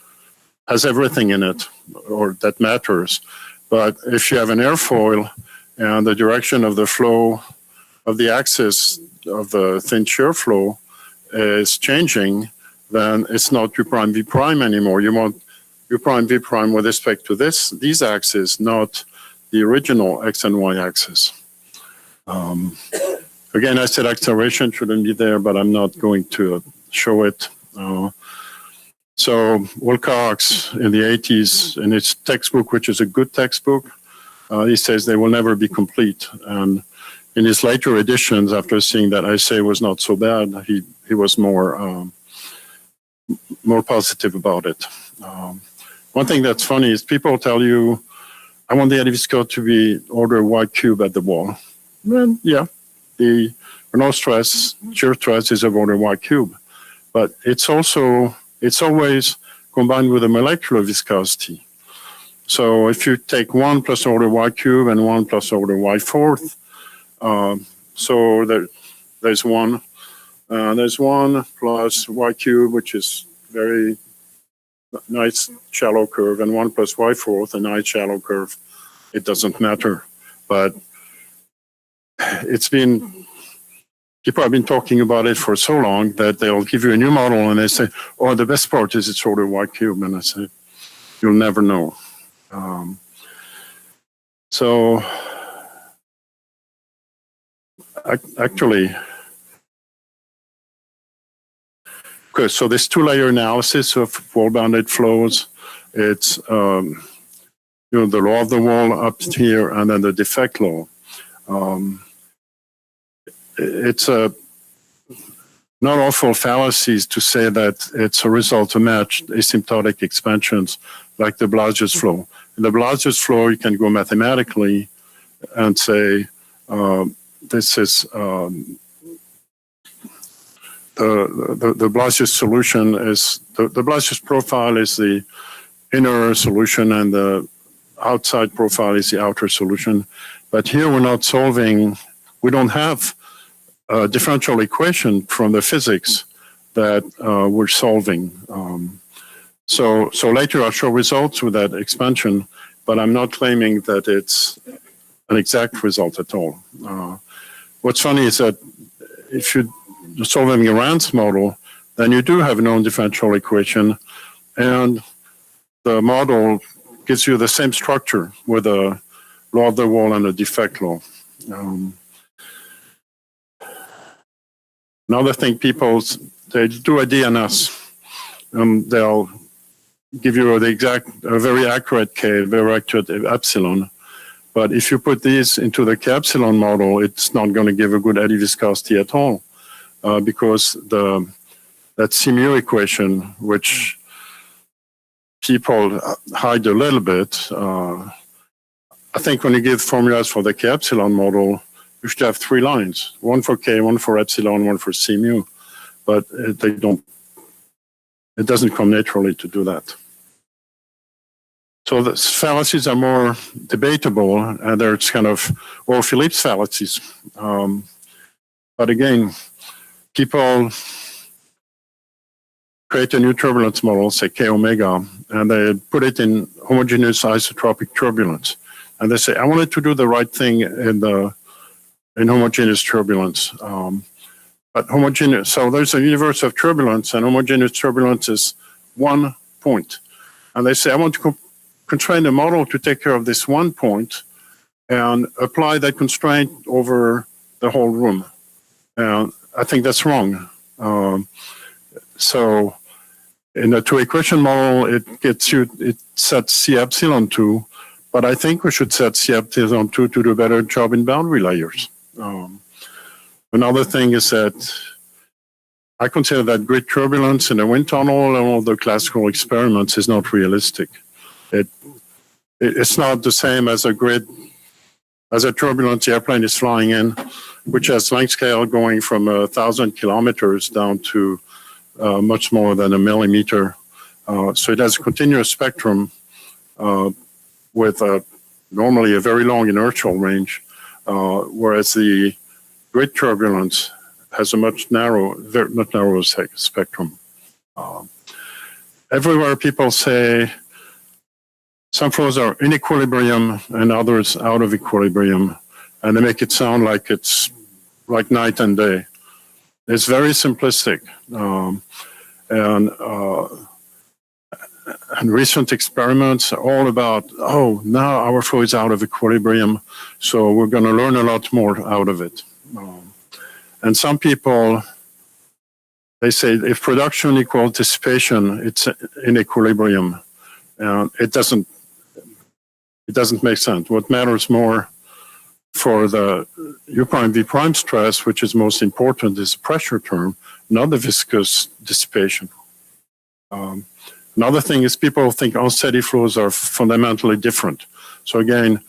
has everything in it, or that matters. But if you have an airfoil and the direction of the flow of the axis of the thin shear flow is changing, then it's not U prime V prime anymore. You want U prime V prime with respect to these axes, not the original X and Y axis. Again, I said acceleration shouldn't be there, but I'm not going to show it. So Wilcox in the 80s, in his textbook, which is a good textbook, he says they will never be complete. And in his later editions, after seeing that ISA was not so bad, he was more positive about it. One thing that's funny is people tell you, I want the eddy viscosity to be order Y cube at the wall. Well, yeah, the Reynolds stress, shear stress is of order Y cube, but it's always combined with a molecular viscosity. So if you take 1 plus order Y cube and 1 plus order Y fourth, so there's 1 plus Y cube, which is very nice shallow curve, and 1 plus Y fourth, a nice shallow curve. It doesn't matter, but people have been talking about it for so long that they'll give you a new model and they say, oh, the best part is it's order Y cube. And I say, you'll never know. So actually, okay, so this two-layer analysis of wall-bounded flows, it's the law of the wall up here and then the defect law. It's not awful fallacies to say that it's a result of matched asymptotic expansions like the Blasius flow. In the Blasius flow, you can go mathematically and say this is the Blasius solution is the Blasius profile is the inner solution and the outside profile is the outer solution. But here we're not solving, we don't have a differential equation from the physics that we're solving. So later I'll show results with that expansion, but I'm not claiming that it's an exact result at all. What's funny is that if you're solving a RANS model, then you do have a known differential equation, and the model gives you the same structure with a law of the wall and a defect law. Another thing, they do a DNS. They'll give you a very accurate K, very accurate epsilon. But if you put these into the K epsilon model, it's not going to give a good eddy viscosity at all, because that CMU equation, which people hide a little bit, I think when you give formulas for the K epsilon model, you should have 3 lines, 1 for K, 1 for epsilon, 1 for C mu, but it doesn't come naturally to do that. So the fallacies are more debatable, and there's kind of, or Philippe's fallacies. But again, people create a new turbulence model, say K omega, and they put it in homogeneous isotropic turbulence. And they say, I wanted to do the right thing in homogeneous turbulence. But homogeneous, so there's a universe of turbulence, and homogeneous turbulence is 1 point. And they say, I want to constrain the model to take care of this 1 point and apply that constraint over the whole room. And I think that's wrong. So in a two-equation model, it sets C epsilon 2, but I think we should set C epsilon 2 to do a better job in boundary layers. Another thing is that I consider that grid turbulence in a wind tunnel and all the classical experiments is not realistic. It's not the same as a grid, as a turbulence the airplane is flying in, which has length scale going from 1,000 kilometers down to much more than a millimeter. So it has a continuous spectrum with normally a very long inertial range, whereas the grid turbulence has a much narrower spectrum. Everywhere people say some flows are in equilibrium and others out of equilibrium, and they make it sound like it's like night and day. It's very simplistic. And recent experiments are all about, oh, now our flow is out of equilibrium, so we're going to learn a lot more out of it. And some people, they say if production equals dissipation, it's in equilibrium. It doesn't make sense. What matters more for the U prime V prime stress, which is most important, is the pressure term, not the viscous dissipation. Another thing is people think unsteady flows are fundamentally different. So again,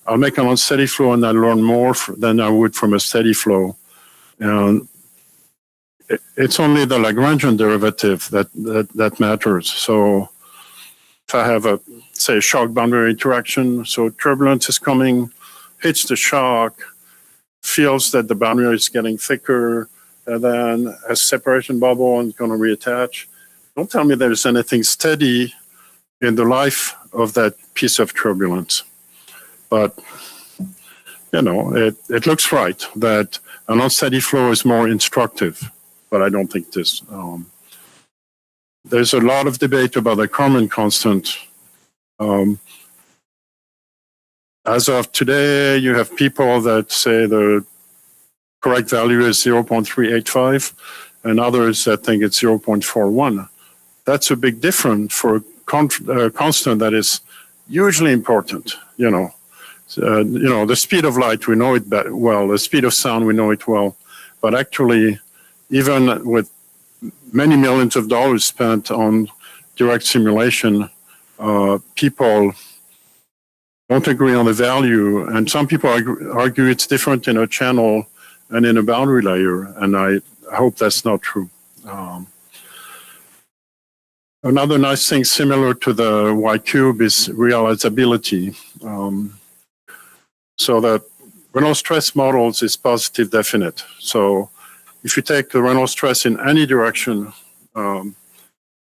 I'll make an unsteady flow and I learn more than I would from a steady flow. And it's only the Lagrangian derivative that matters. So if I have say, shock boundary interaction, so turbulence is coming, hits the shock, feels that the boundary is getting thicker, and then a separation bubble and it's going to reattach. Don't tell me there's anything steady in the life of that piece of turbulence. But, it looks right that an unsteady flow is more instructive, but I don't think this. There's a lot of debate about the Kármán constant. As of today, you have people that say the correct value is 0.385 and others that think it's 0.41. That's a big difference for a constant that is hugely important, the speed of light, we know it well. The speed of sound, we know it well. But actually, even with many millions of dollars spent on direct simulation, people don't agree on the value. And some people argue it's different in a channel and in a boundary layer. And I hope that's not true. Another nice thing similar to the Y cube is realizability. So that Reynolds stress models is positive definite. So if you take the Reynolds stress in any direction in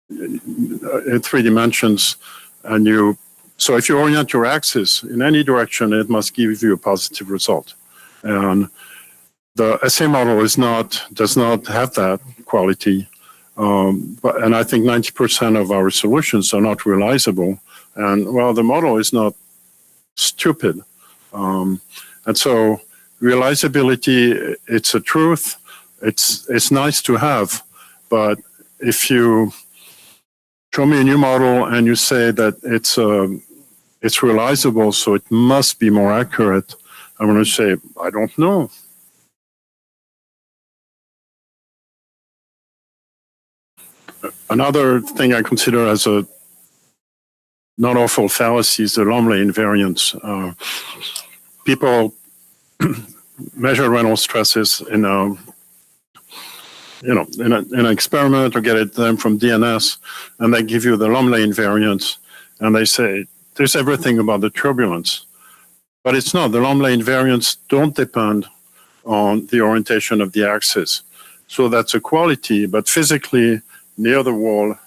3 dimensions, and so if you orient your axis in any direction, it must give you a positive result. And the SA model does not have that quality. And I think 90% of our solutions are not realizable. And well, the model is not stupid. And so realizability, it's a truth. It's nice to have, but if you show me a new model and you say that it's realizable, so it must be more accurate, I'm going to say, I don't know. Another thing I consider as a not awful fallacy is the Lumley invariance. People measure Reynolds stresses in an experiment or get them from DNS, and they give you the Lumley invariance, and they say there's everything about the turbulence, but it's not. The Lumley invariance don't depend on the orientation of the axis, so that's a quality. But physically, near the wall,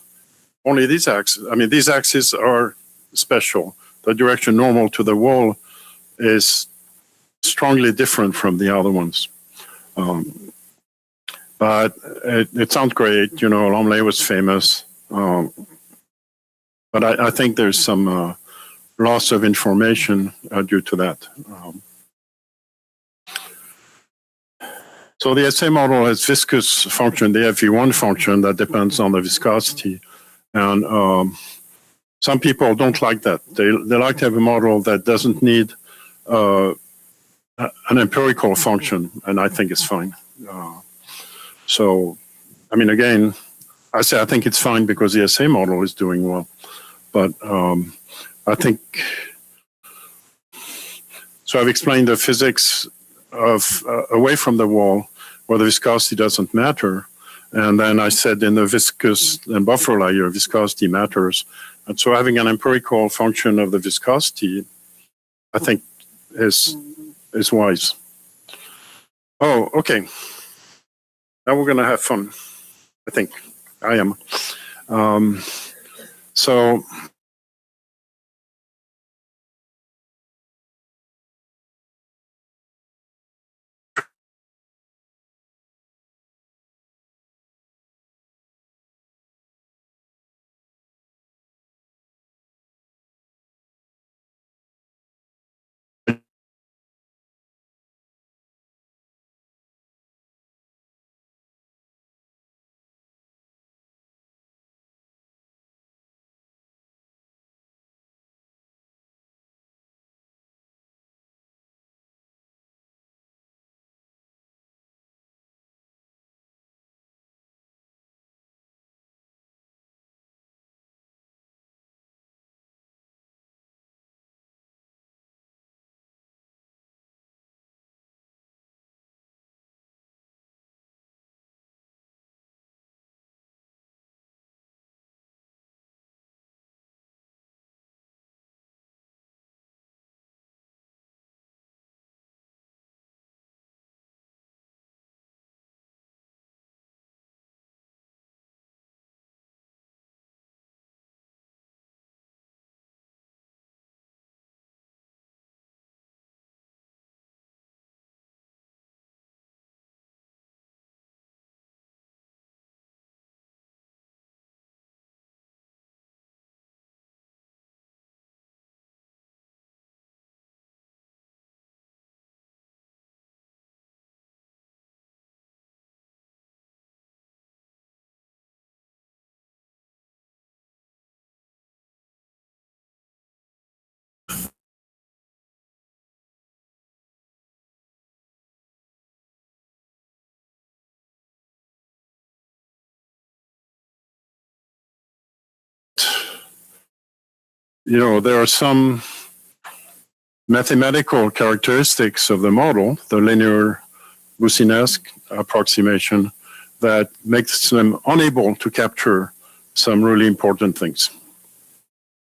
only these axes. I mean, these axes are special. The direction normal to the wall is strongly different from the other ones. But it sounds great, Lumley was famous. But I think there's some loss of information due to that. So the SA model has viscous function, the FV1 function that depends on the viscosity. And some people don't like that. They like to have a model that doesn't need an empirical function, and I think it's fine. So, I mean, again, I say I think it's fine because the SA model is doing well. But I think, so I've explained the physics of away from the wall where the viscosity doesn't matter. And then I said in the viscous and buffer layer, viscosity matters. And so having an empirical function of the viscosity, I think is wise. Oh, okay. Now we're going to have fun. I think I am. So you know, there are some mathematical characteristics of the model, the linear Boussinesq approximation, that makes them unable to capture some really important things.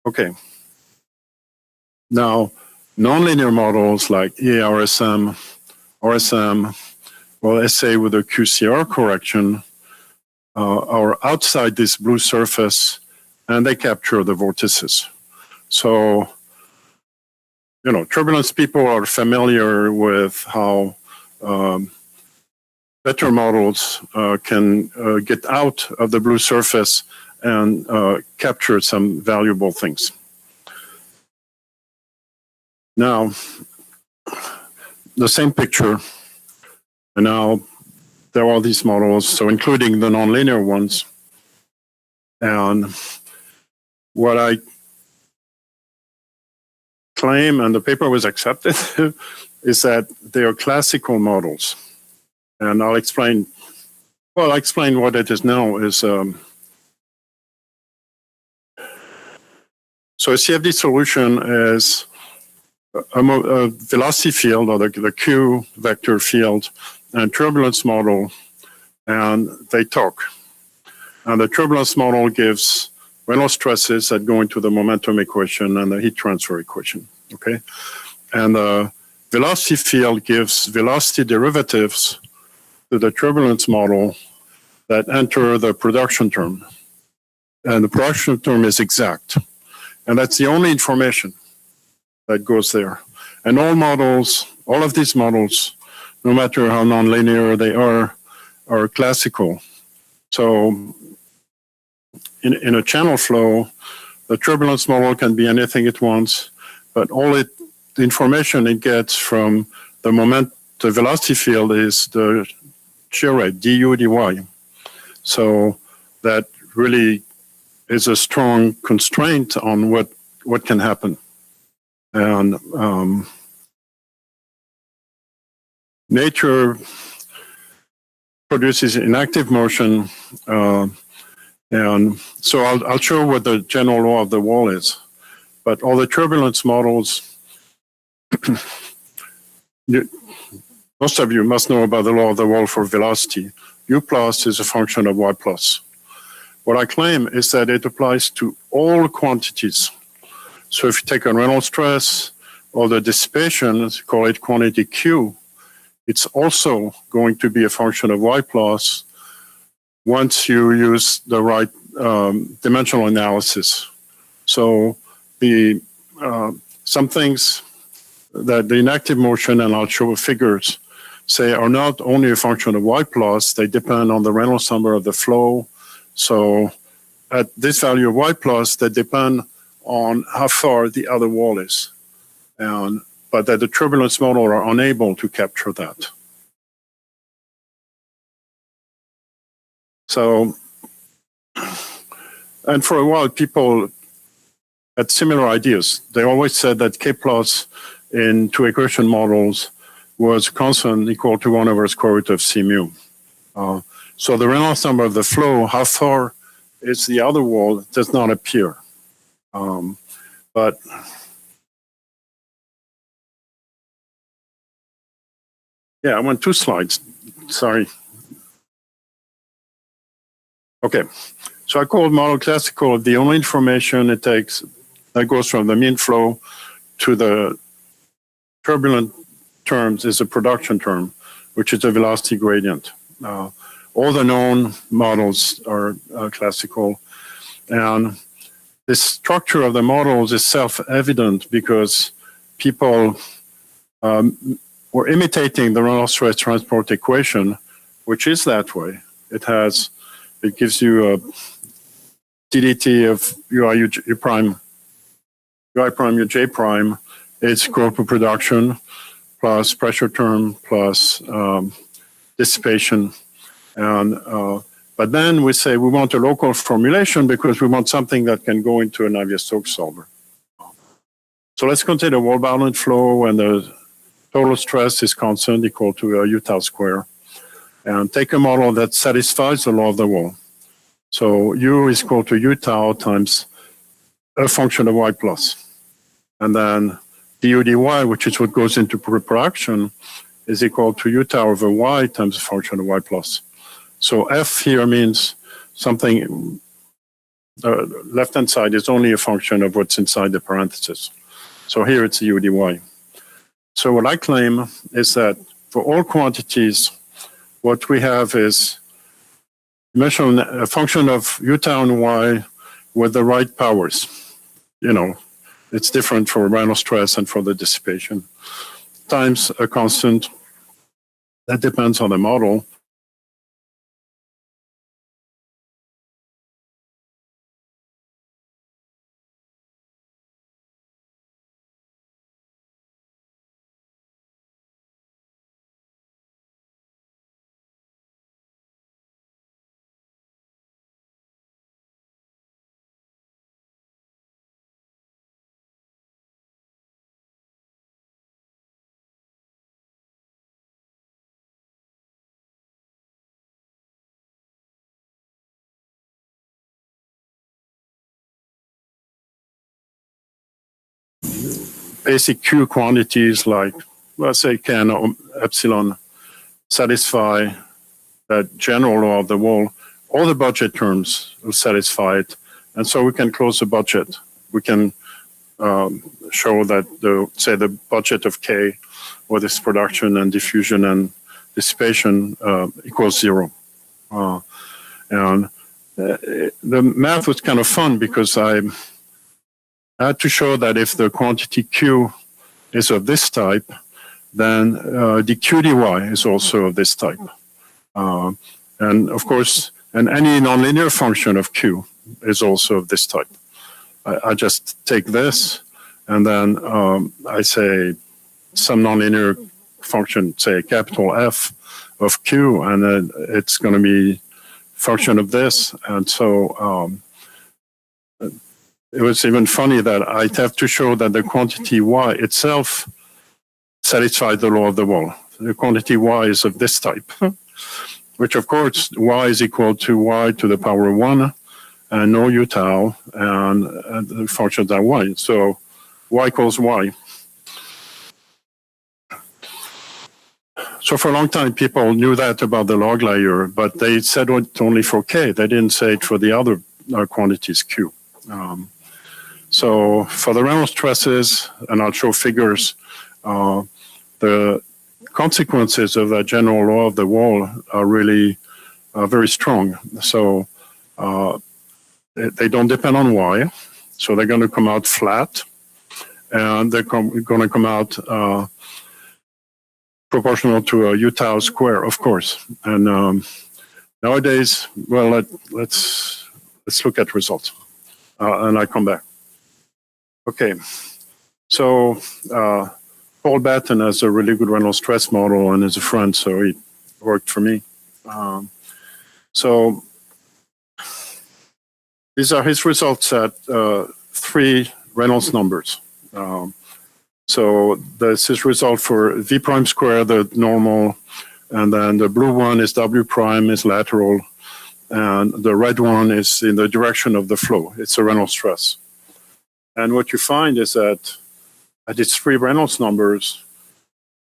Okay. Now, nonlinear models like EARSM, RSM, well, SA with a QCR correction are outside this blue surface, and they capture the vortices. So, you know, turbulence people are familiar with how better models can get out of the blue surface and capture some valuable things. Now, the same picture, and now there are all these models, so including the nonlinear ones. And what I claim, and the paper was accepted, is that they are classical models. And I'll explain, well, I'll explain what it is now. Is so a CFD solution is a velocity field, or the Q vector field, and turbulence model, and they talk. And the turbulence model gives Reynolds stresses that go into the momentum equation and the heat transfer equation, okay? And the velocity field gives velocity derivatives to the turbulence model that enter the production term. And the production term is exact. And that's the only information that goes there. And all models, all of these models, no matter how nonlinear they are classical. So in a channel flow, the turbulence model can be anything it wants, but the information it gets from the velocity field is the shear rate, du dy. So that really is a strong constraint on what can happen. And nature produces inactive motion, and so I'll show what the general law of the wall is. But all the turbulence models, most of you must know about the law of the wall for velocity. U plus is a function of y plus. What I claim is that it applies to all quantities. So if you take a Reynolds stress or the dissipation, call it quantity Q, it's also going to be a function of y plus once you use the right dimensional analysis. So the some things that the inactive motion, and I'll show figures, say are not only a function of y plus, they depend on the Reynolds number of the flow. So at this value of y plus, they depend on how far the other wall is. But that the turbulence model are unable to capture that. So, and for a while, people had similar ideas. They always said that K plus in two equation models was constant equal to 1 over square root of C mu. So the Reynolds number of the flow, how far is the other wall, does not appear. But yeah, I went 2 slides, sorry. Okay, so I call model classical the only information it takes that goes from the mean flow to the turbulent terms is a production term, which is a velocity gradient. All the known models are classical, and the structure of the models is self-evident because people were imitating the Reynolds stress transport equation, which is that way. It gives you a ddt of ui u prime, ui prime u j prime. It's growth per production plus pressure term plus dissipation. And but then we say we want a local formulation because we want something that can go into a Navier-Stokes solver. So let's consider wall bounded flow, and the total stress is constant equal to u tau square. And take a model that satisfies the law of the wall. So u is equal to u tau times a function of y plus. And then du dy, which is what goes into production, is equal to u tau over y times a function of y plus. So f here means something, left-hand side is only a function of what's inside the parentheses. So here it's u dy. So what I claim is that for all quantities, what we have is a function of u tau and y with the right powers. You know, it's different for Reynolds stress and for the dissipation. Times a constant that depends on the model. Basic Q quantities like, let's say, can or epsilon satisfy that general law of the wall. All the budget terms will satisfy it. And so we can close the budget. We can show that, say, the budget of K, or this production and diffusion and dissipation equals 0. And the math was kind of fun because I had to show that if the quantity Q is of this type, then the Q dy is also of this type. And of course, and any nonlinear function of Q is also of this type. I just take this, and then I say some nonlinear function, say capital F of Q, and then it's going to be function of this. And so it was even funny that I'd have to show that the quantity Y itself satisfied the law of the wall. The quantity Y is of this type, which of course Y is equal to Y to the power of 1 and no U tau, and the functions are Y. So Y equals Y. So for a long time, people knew that about the log layer, but they said it only for K. They didn't say it for the other quantities Q. So for the Reynolds stresses, and I'll show figures, the consequences of that general law of the wall are really very strong. So they don't depend on Y. So they're going to come out flat, and they're going to come out proportional to a U tau square, of course. And nowadays, well, let's look at results, and I come back. Okay, so Paul Batten has a really good Reynolds stress model and is a friend, so it worked for me. So these are his results at 3 Reynolds numbers. So this is result for V prime square, the normal, and then the blue one is W prime is lateral, and the red one is in the direction of the flow. It's a Reynolds stress. And what you find is that at its 3 Reynolds numbers,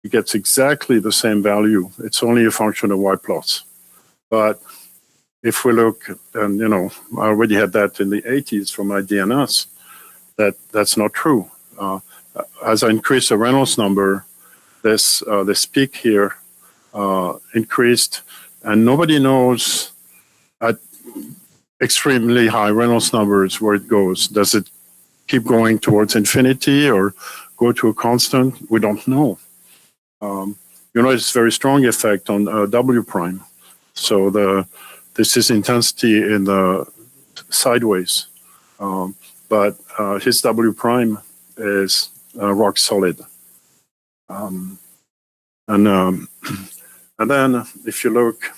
it gets exactly the same value. It's only a function of Y plots. But if we look, and you know, I already had that in the 80s from my DNS, that's not true. As I increase the Reynolds number, this peak here increased, and nobody knows at extremely high Reynolds numbers where it goes. Does it keep going towards infinity or go to a constant? We don't know. You know, it's a very strong effect on W prime. So this is intensity in the sideways, but his W prime is rock solid. And then if you look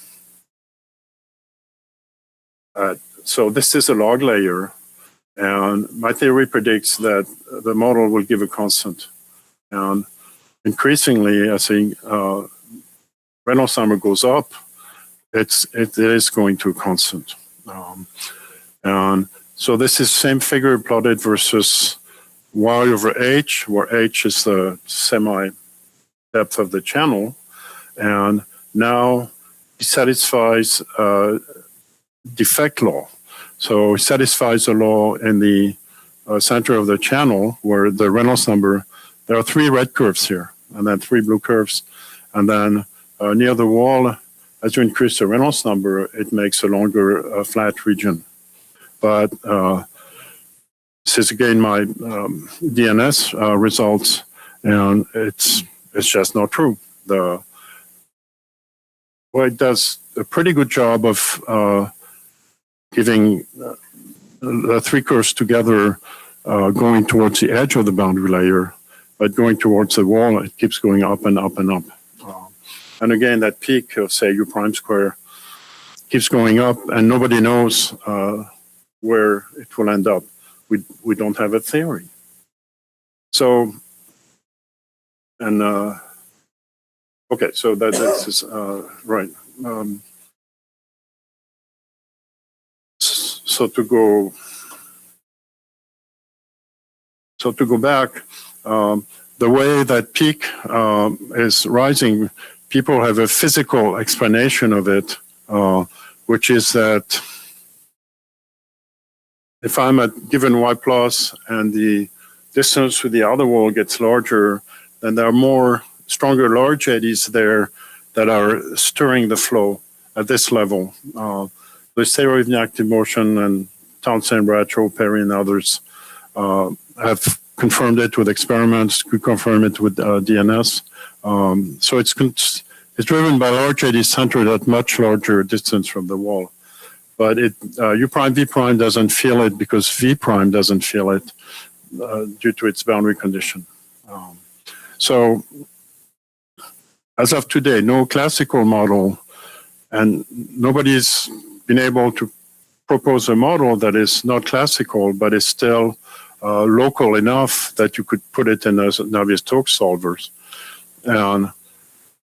at, so this is a log layer, and my theory predicts that the model will give a constant. And increasingly, as the Reynolds number goes up, it is going to a constant. And so this is same figure plotted versus Y over H, where H is the semi-depth of the channel. And now it satisfies defect law. So it satisfies the law in the center of the channel where the Reynolds number, there are 3 red curves here, and then 3 blue curves. And then near the wall, as you increase the Reynolds number, it makes a longer flat region. But this is again my DNS results, and it's just not true. Well, it does a pretty good job of giving the 3 curves together, going towards the edge of the boundary layer, but going towards the wall, it keeps going up and up and up. And again, that peak of, say, U prime square keeps going up, and nobody knows where it will end up. We don't have a theory. So, and okay, so that's right. So to go back, the way that peak is rising, people have a physical explanation of it, which is that if I'm at given Y plus and the distance to the outer wall gets larger, then there are more stronger large eddies there that are stirring the flow at this level. The theory of active motion and Townsend, Bradshaw, Perry, and others have confirmed it with experiments, could confirm it with DNS. So it's driven by large eddies centered at much larger distance from the wall. But U prime, V prime doesn't feel it because V prime doesn't feel it due to its boundary condition. So as of today, no classical model, and nobody's been able to propose a model that is not classical, but is still local enough that you could put it in as Navier-Stokes solvers. And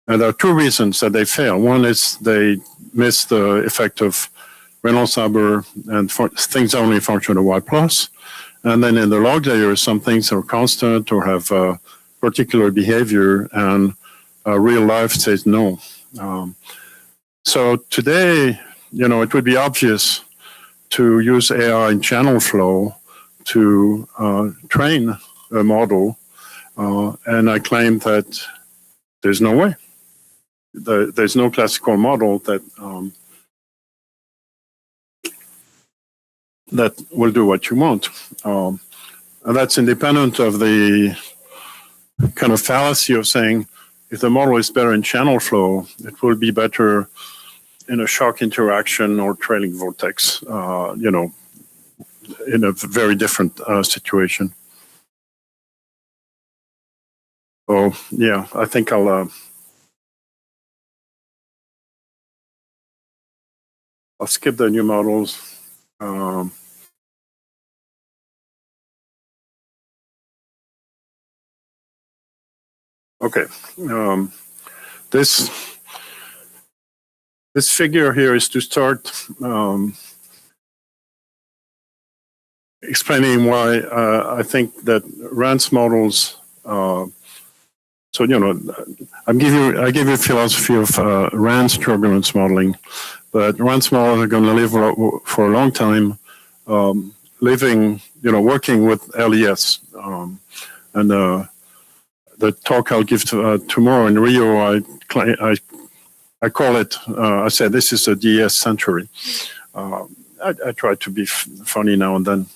there are two reasons that they fail. One is they miss the effect of Reynolds-Averaged and things are only a function of y plus. And then in the log layer, some things are constant or have particular behavior, and real life says no. So today, it would be obvious to use AI in channel flow to train a model, and I claim that there's no way. There's no classical model that that will do what you want. And that's independent of the kind of fallacy of saying if the model is better in channel flow, it will be better in a shock interaction or trailing vortex, in a very different situation. So yeah, I think I'll skip the new models. Okay, this figure here is to start explaining why I think that RANS models. So I give you a philosophy of RANS turbulence modeling, but RANS models are going to live for a long time, working with LES, and the talk I'll give tomorrow in Rio, I call it, I said this is a DES century. I try to be funny now and then.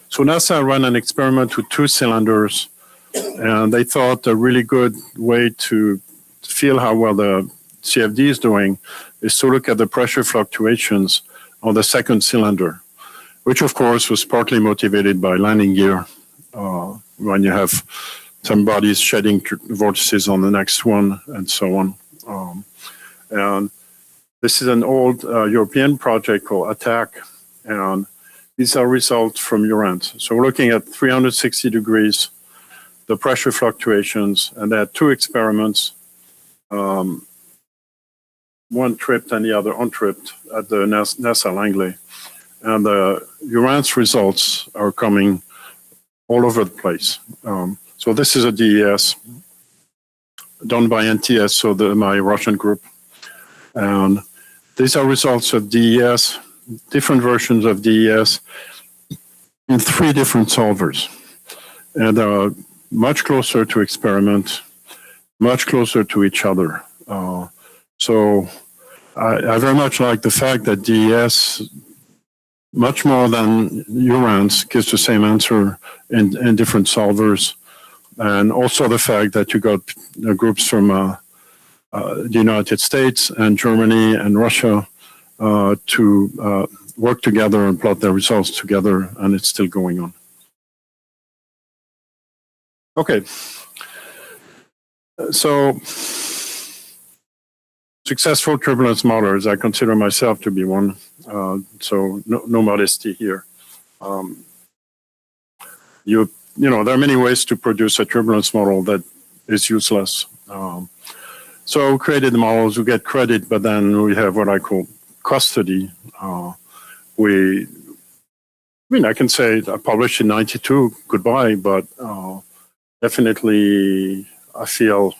So NASA ran an experiment with 2 cylinders, and they thought a really good way to feel how well the CFD is doing is to look at the pressure fluctuations on the second cylinder, which of course was partly motivated by landing gear, when you have some bodies shedding vortices on the next one, and so on. And this is an old European project called ATTACK, and these are results from URANS. So we're looking at 360 degrees, the pressure fluctuations, and they had 2 experiments, one tripped and the other untripped at the NASA Langley. And the URANS results are coming all over the place. So this is a DES done by NTS, so my Russian group. And these are results of DES, different versions of DES in 3 different solvers. And much closer to experiment, much closer to each other. So I very much like the fact that DES, much more than URANS, gives the same answer in different solvers. And also the fact that you got groups from the United States and Germany and Russia to work together and plot their results together, and it's still going on. Okay. So successful turbulence modelers, I consider myself to be one, so no modesty here. There are many ways to produce a turbulence model that is useless. So we created the models, we get credit, but then we have what I call custody. I can say I published in '92, goodbye, but definitely I feel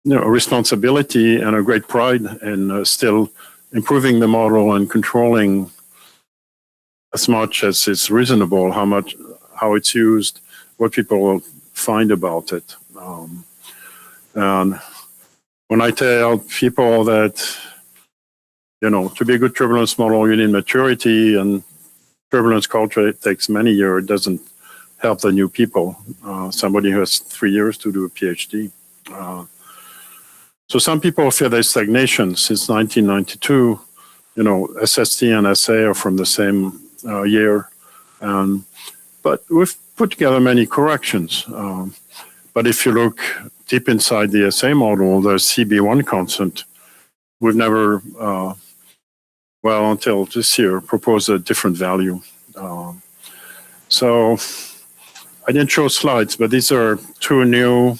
a responsibility and a great pride in still improving the model and controlling as much as is reasonable how it's used, what people find about it. And when I tell people that, to be a good turbulence model, you need maturity, and turbulence culture, it takes many years, it doesn't help the new people. Somebody who has 3 years to do a PhD. So some people feel there's stagnation since 1992. SST and SA are from the same year. But we've put together many corrections. But if you look deep inside the SA model, the CB1 constant, we've never, well, until this year, proposed a different value. So I didn't show slides, but these are two new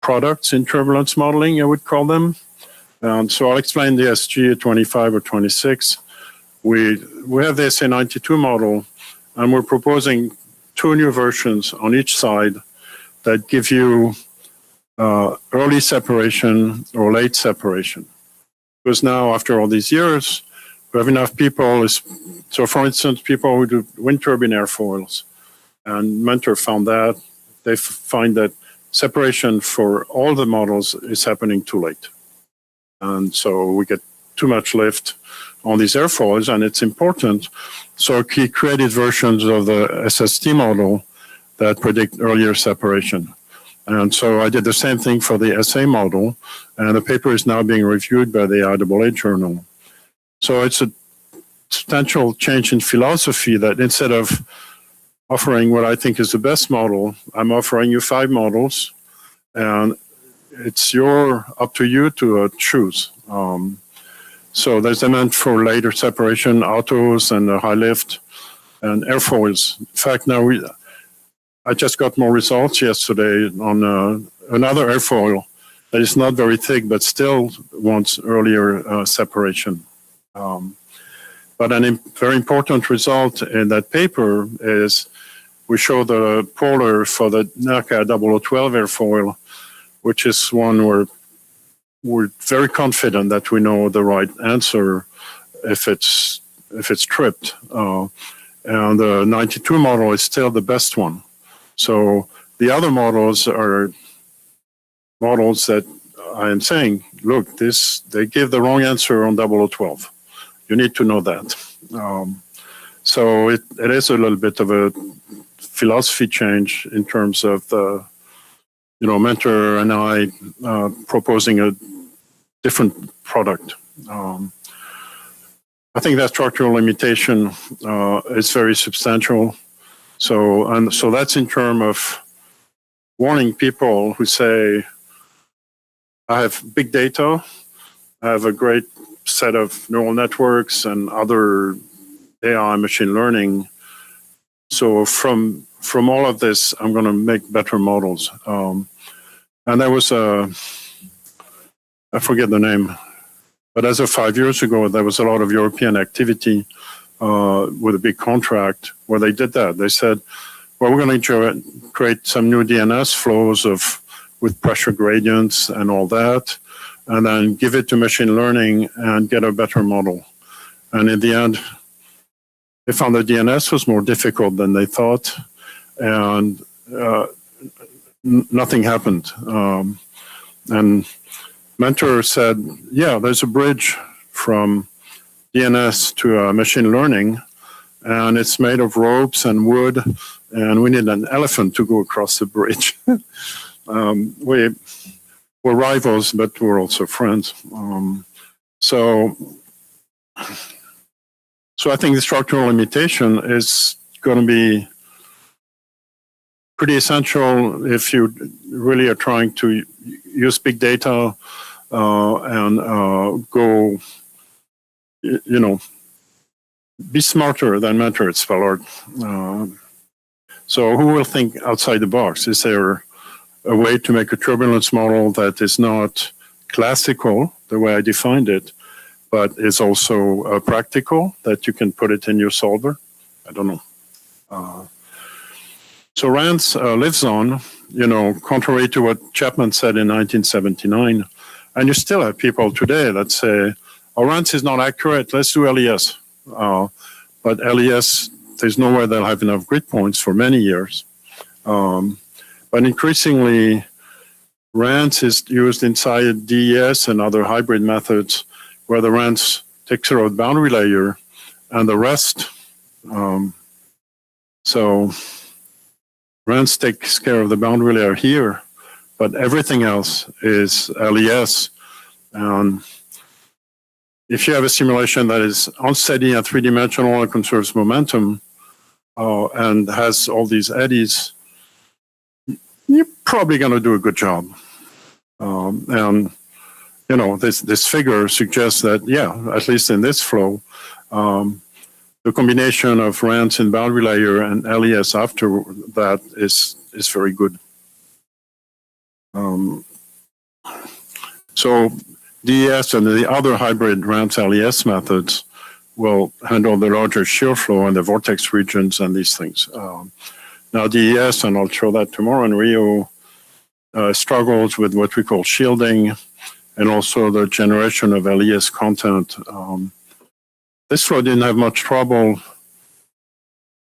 products in turbulence modeling, I would call them. So I'll explain the SG 25 or 26. We have the SA92 model, and we're proposing two new versions on each side that give you early separation or late separation. Because now, after all these years, we have enough people. So, for instance, people who do wind turbine airfoils, and Mentor found that, they find that separation for all the models is happening too late. And so we get too much lift on these airfoils, and it's important. So he created versions of the SST model that predict earlier separation. And so I did the same thing for the SA model, and the paper is now being reviewed by the AIAA journal. So it's a substantial change in philosophy that instead of offering what I think is the best model, I'm offering you 5 models, and it's up to you to choose. So there's demand for later separation, autos and high lift and airfoils. In fact, now I just got more results yesterday on another airfoil that is not very thick, but still wants earlier separation. But a very important result in that paper is we show the polar for the NACA 0012 airfoil, which is one where we're very confident that we know the right answer if it's tripped. And the 92 model is still the best one. So the other models are models that I am saying, look, they give the wrong answer on 0012. You need to know that. So it is a little bit of a philosophy change in terms of the, Mentor and I proposing a different product. I think that structural limitation is very substantial. So that's in terms of warning people who say, I have big data, I have a great set of neural networks and other AI machine learning. So from all of this, I'm going to make better models. And there was I forget the name, but as of 5 years ago, there was a lot of European activity with a big contract where they did that. They said, well, we're going to create some new DNS flows with pressure gradients and all that, and then give it to machine learning and get a better model. And in the end, they found the DNS was more difficult than they thought, and nothing happened. And Mentor said, yeah, there's a bridge from DNS to machine learning, and it's made of ropes and wood, and we need an elephant to go across the bridge. We're rivals, but we're also friends. So I think the structural limitation is going to be pretty essential if you really are trying to use big data and go, be smarter than Mentor at Spalart. So who will think outside the box? Is there a way to make a turbulence model that is not classical, the way I defined it, but is also practical, that you can put it in your solver? I don't know. So RANS lives on, contrary to what Chapman said in 1979. And you still have people today that say, oh, RANS is not accurate, let's do LES. But LES, there's no way they'll have enough grid points for many years. But increasingly, RANS is used inside DES and other hybrid methods where the RANS takes care of the boundary layer and the rest. So RANS takes care of the boundary layer here, but everything else is LES. And if you have a simulation that is unsteady and three-dimensional and conserves momentum and has all these eddies, you're probably going to do a good job. And, you know, this figure suggests that, yeah, at least in this flow, the combination of RANS in boundary layer and LES after that is very good. So DES and the other hybrid RANS LES methods will handle the larger shear flow and the vortex regions and these things. Now DES, and I'll show that tomorrow in Rio, struggles with what we call shielding and also the generation of LES content. This flow didn't have much trouble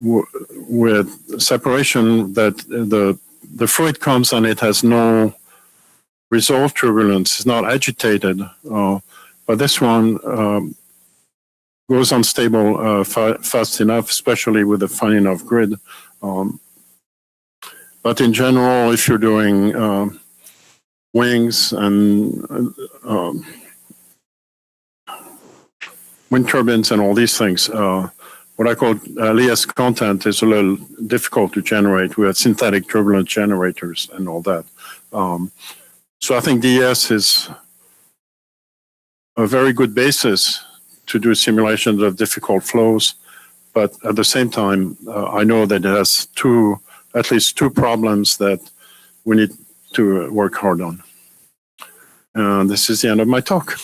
with separation, that the fluid comes and it has no resolved turbulence, it's not agitated. But this one goes unstable fast enough, especially with a fine enough grid. But in general, if you're doing wings and wind turbines and all these things, what I call LES content is a little difficult to generate. We have synthetic turbulent generators and all that. So I think DS is a very good basis to do simulations of difficult flows. But at the same time, I know that it has at least two problems that we need to work hard on. And this is the end of my talk.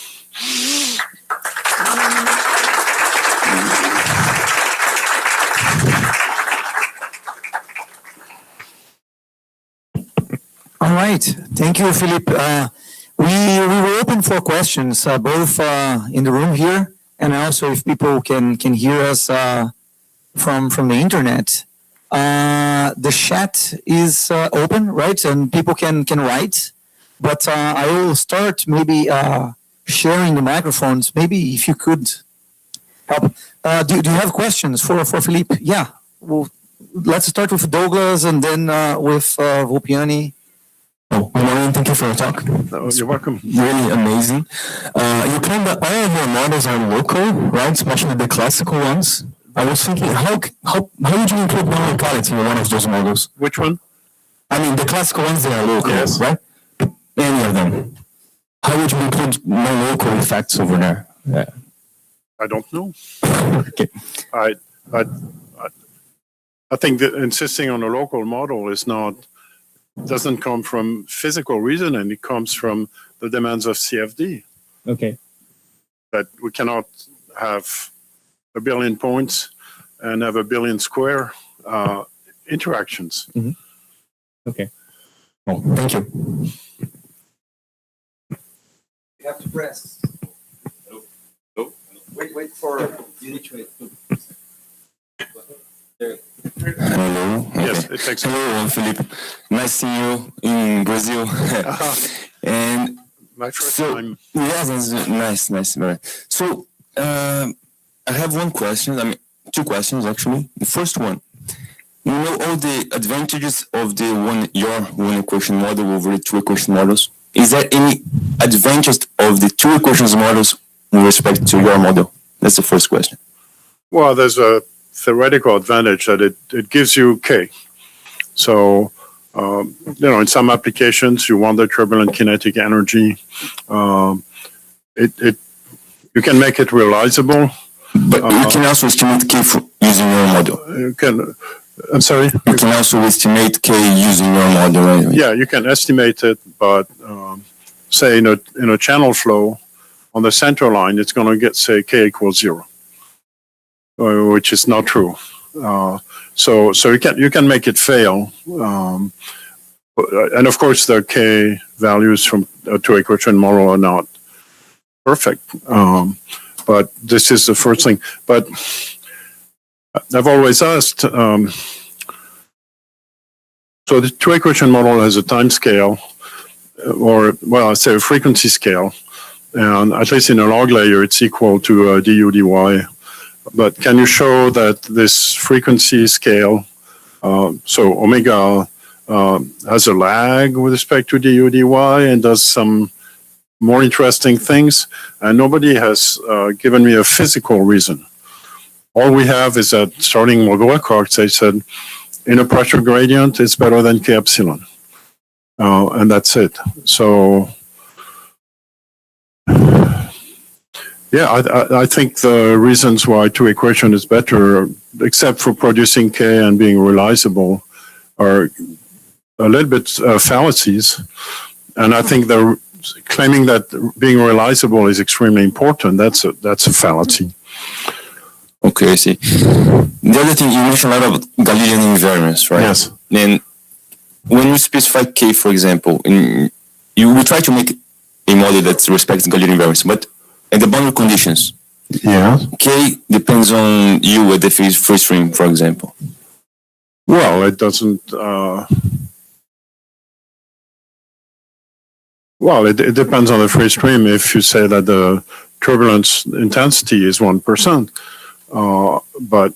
All right. Thank you, Philippe. We were open for questions, both in the room here and also if people can hear us from the internet. The chat is open, right? And people can write. But I will start maybe sharing the microphones. Maybe if you could help. Do you have questions for Philippe? Yeah. Well, let's start with Douglas and then with Volpiani. Oh, good morning. Thank you for your talk. You're welcome. Really amazing. You claim that all of your models are local, right? Especially the classical ones. I was thinking, how would you include non-locality in one of those models? Which one? I mean, the classical ones, they are local, yes. Right? Any of them. How would you include non-local effects over there? Yeah. I don't know. Okay. I think that insisting on a local model doesn't come from physical reasoning. It comes from the demands of CFD. Okay. That we cannot have a billion points and have a billion square interactions. Mm-hmm. Okay. Well, thank you. You have to press. No. Wait for you need to wait. There. Hello. Okay. Yes, it takes. Hello, Philippe. Nice seeing you in Brazil. And my first time. Yes, that's nice. Very. So, I have one question. I mean, two questions actually. The first one, you know all the advantages of your one equation model over the two equation models. Is there any advantage of the two equations models with respect to your model? That's the first question. Well, there's a theoretical advantage that it gives you K. So, in some applications, you want the turbulent kinetic energy. You can make it realizable. But you can also estimate K using your model. I'm sorry? You can also estimate K using your model anyway. Yeah, you can estimate it, but say in a channel flow on the center line, it's going to get, say, K equals 0. Which is not true. So you can make it fail. And of course, the K values from a two equation model are not perfect. But this is the first thing. But I've always asked, so the two equation model has a time scale, I say a frequency scale. And at least in a log layer, it's equal to du dy. But can you show that this frequency scale, so omega has a lag with respect to du dy and does some more interesting things? And nobody has given me a physical reason. All we have is that starting with Wilcox, they said, in a pressure gradient, it's better than K epsilon. and that's it. So, yeah, I think the reasons why two equation is better, except for producing K and being realizable, are a little bit fallacies. And I think the claiming that being realizable is extremely important, that's a fallacy. Okay, I see. The other thing, you mentioned a lot of Galilean invariance, right? Yes. And when you specify K, for example, you will try to make a model that respects Galilean invariance, but at the boundary conditions, Yeah. K depends on U at the free stream, for example. Well, it doesn't. Well, it depends on the free stream. If you say that the turbulence intensity is 1%, but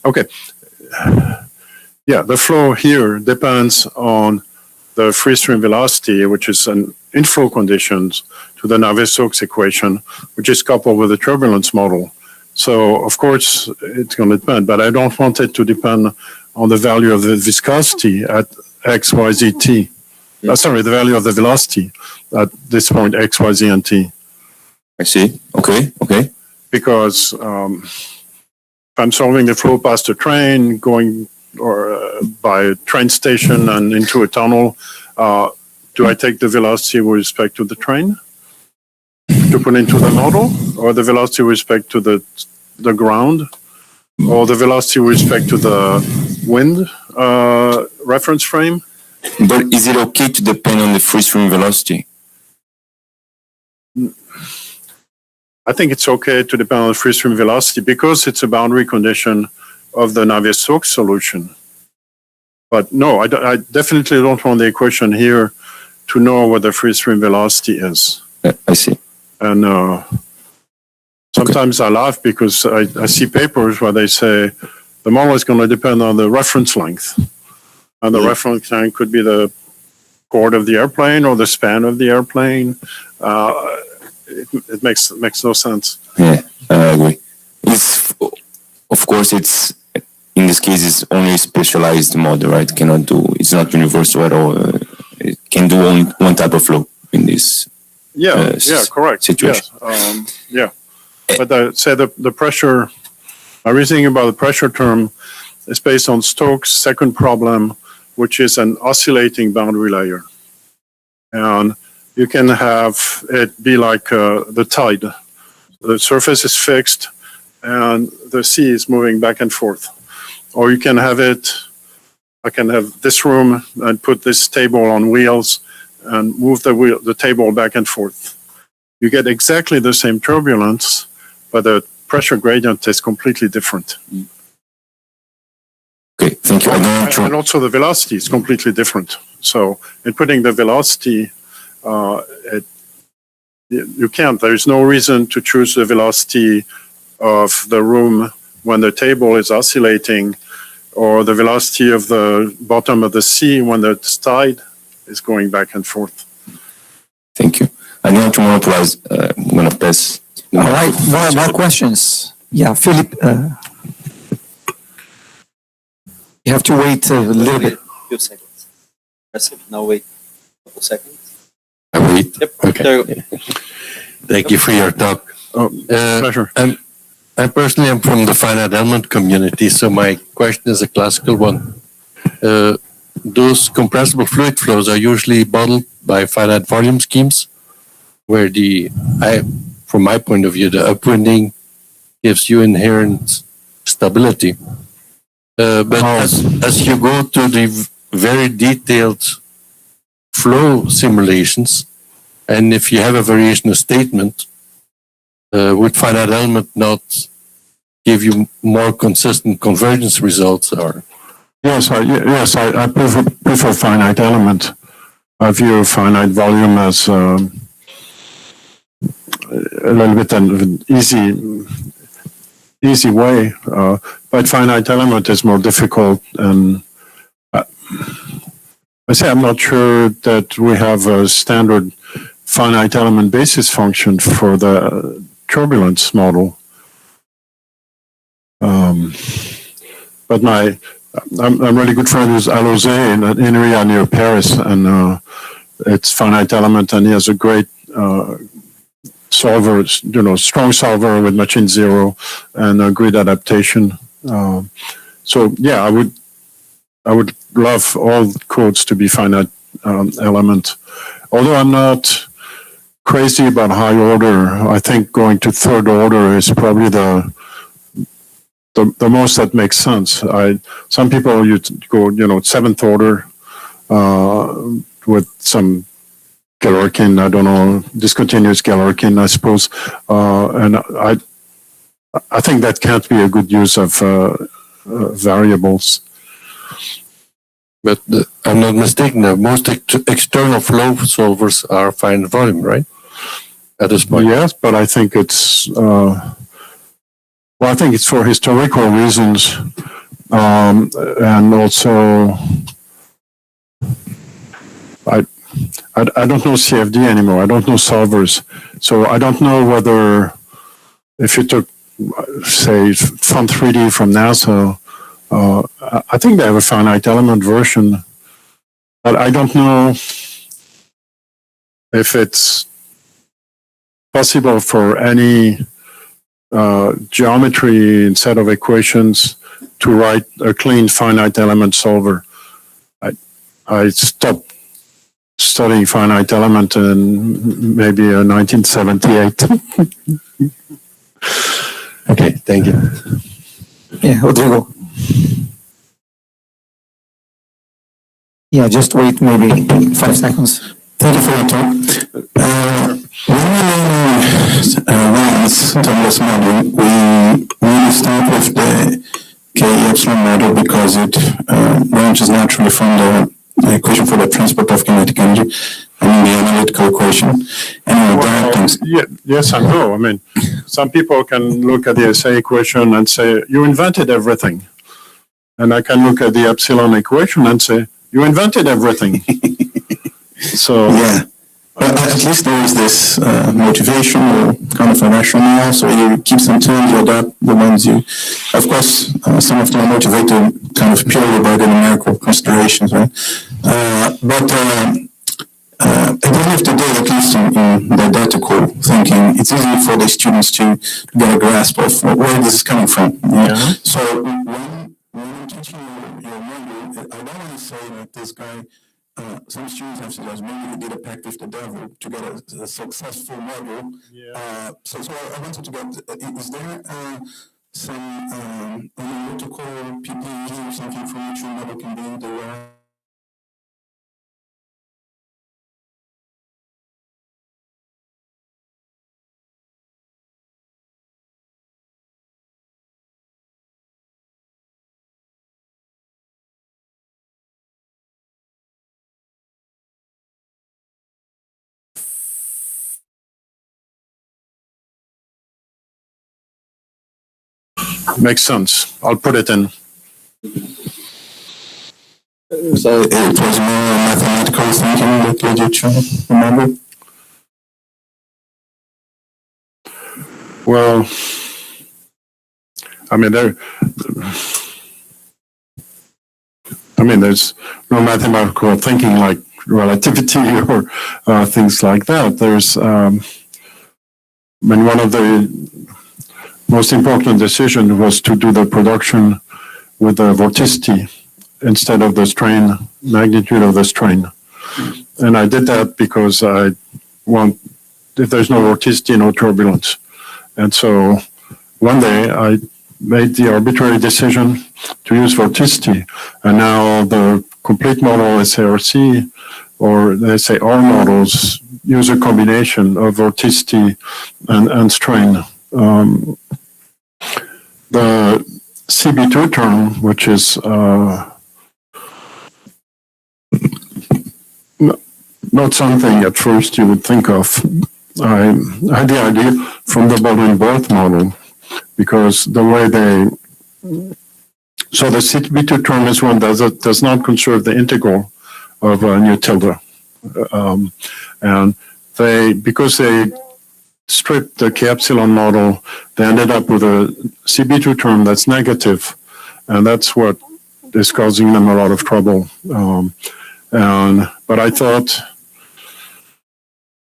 okay, yeah, the flow here depends on the free stream velocity, which is an inflow conditions to the Navier-Stokes equation, which is coupled with the turbulence model. So, of course, it's going to depend, but I don't want it to depend on the value of the viscosity at x, y, z, t. Sorry, the value of the velocity at this point, x, y, z, and t. I see. Okay, okay. Because if I'm solving the flow past a train, going by a train station and into a tunnel, do I take the velocity with respect to the train to put into the model, or the velocity with respect to the ground, or the velocity with respect to the wind reference frame? But is it okay to depend on the free stream velocity? I think it's okay to depend on the free stream velocity because it's a boundary condition of the Navier-Stokes solution. But no, I definitely don't want the equation here to know what the free stream velocity is. I see. And sometimes I laugh because I see papers where they say the model is going to depend on the reference length. And the reference length could be the chord of the airplane or the span of the airplane. It makes no sense. Yeah, I agree. Of course, it's in this case it's only a specialized model, right? It's not universal at all. It can do only one type of flow in this. Correct. Situation. Yes, But I say the pressure. My reasoning about the pressure term is based on Stokes' second problem, which is an oscillating boundary layer, and you can have it be like the tide. The surface is fixed and the sea is moving back and forth. Or you can have it, I can have this room and put this table on wheels and move the table back and forth. You get exactly the same turbulence, but the pressure gradient is completely different. Okay, thank you. And also the velocity is completely different. So in putting the velocity, you can't. There is no reason to choose the velocity of the room when the table is oscillating, or the velocity of the bottom of the sea when the tide is going back and forth. Thank you. I don't want to monopolize. I'm going to pass. All right, more questions. Yeah, Philippe. You have to wait a little bit. A few seconds. Press it. Now wait a couple seconds. I wait. Yep. Okay. There you go. Thank you for your talk. Pleasure. I personally am from the finite element community, so my question is a classical one. Those compressible fluid flows are usually bottled by finite volume schemes, where from my point of view, the upwinding gives you inherent stability. But as you go to the very detailed flow simulations, and if you have a variation of statement, would finite element not give you more consistent convergence results? Or Yes, I prefer finite element. I view finite volume as a little bit an easy way, but finite element is more difficult. And I say I'm not sure that we have a standard finite element basis function for the turbulence model. But I'm really good friend with Alozé in an area near Paris, and it's finite element, and he has a great solver, strong solver with machine zero and a great adaptation. So yeah, I would love all codes to be finite element. Although I'm not crazy about high order, I think going to third order is probably the most that makes sense. Some people you go seventh order with some Galerkin, I don't know, discontinuous Galerkin, I suppose, and I think that can't be a good use of variables. But I'm not mistaken, most external flow solvers are finite volume, right? At this point. Yes, but I think it's I think it's for historical reasons, and also I don't know CFD anymore. I don't know solvers, so I don't know whether if you took say Fun 3D from NASA. I think they have a finite element version, but I don't know if it's possible for any geometry instead of equations to write a clean finite element solver. I stopped studying finite element in maybe 1978. Okay, thank you. Yeah, Rodrigo. Yeah, just wait maybe 5 seconds. Thank you for your talk. When we learn RANS, Thomas model, we start with the K epsilon model because it branches naturally from the equation for the transport of kinetic energy and the analytical equation. And yes and no. I mean, some people can look at the SA equation and say, you invented everything. And I can look at the epsilon equation and say, you invented everything. So yeah, but at least there is this motivation or kind of a rationale. So you keep some terms, you adapt the ones you. Of course, some of them are motivated kind of purely by the numerical considerations, right? But at the end of the day, at least in the didactical thinking, it's easy for the students to get a grasp of where this is coming from. Yeah. So when I'm teaching your module, I don't want to say that this guy. Some students have suggested maybe you did a pact with the devil to get a successful model. Yeah. So I wanted to get, is there some analytical PPE or something from which your model can be derived? makes sense. I'll put it in. So it was more mathematical thinking that led you to remember? Well, there's no mathematical thinking like relativity or things like that. There's, one of the most important decisions was to do the production with the vorticity instead of the strain, magnitude of the strain. And I did that because I want, if there's no vorticity, no turbulence. And so one day I made the arbitrary decision to use vorticity. And now the complete model SARC, or they say R models, use a combination of vorticity and strain. The CB2 term, which is not something at first you would think of. I had the idea from the Baldwin-Barth model, because the way so the CB2 term is one that does not conserve the integral of nu tilde. And because they stripped the K epsilon model, they ended up with a CB2 term that's negative, and that's what is causing them a lot of trouble. But I thought,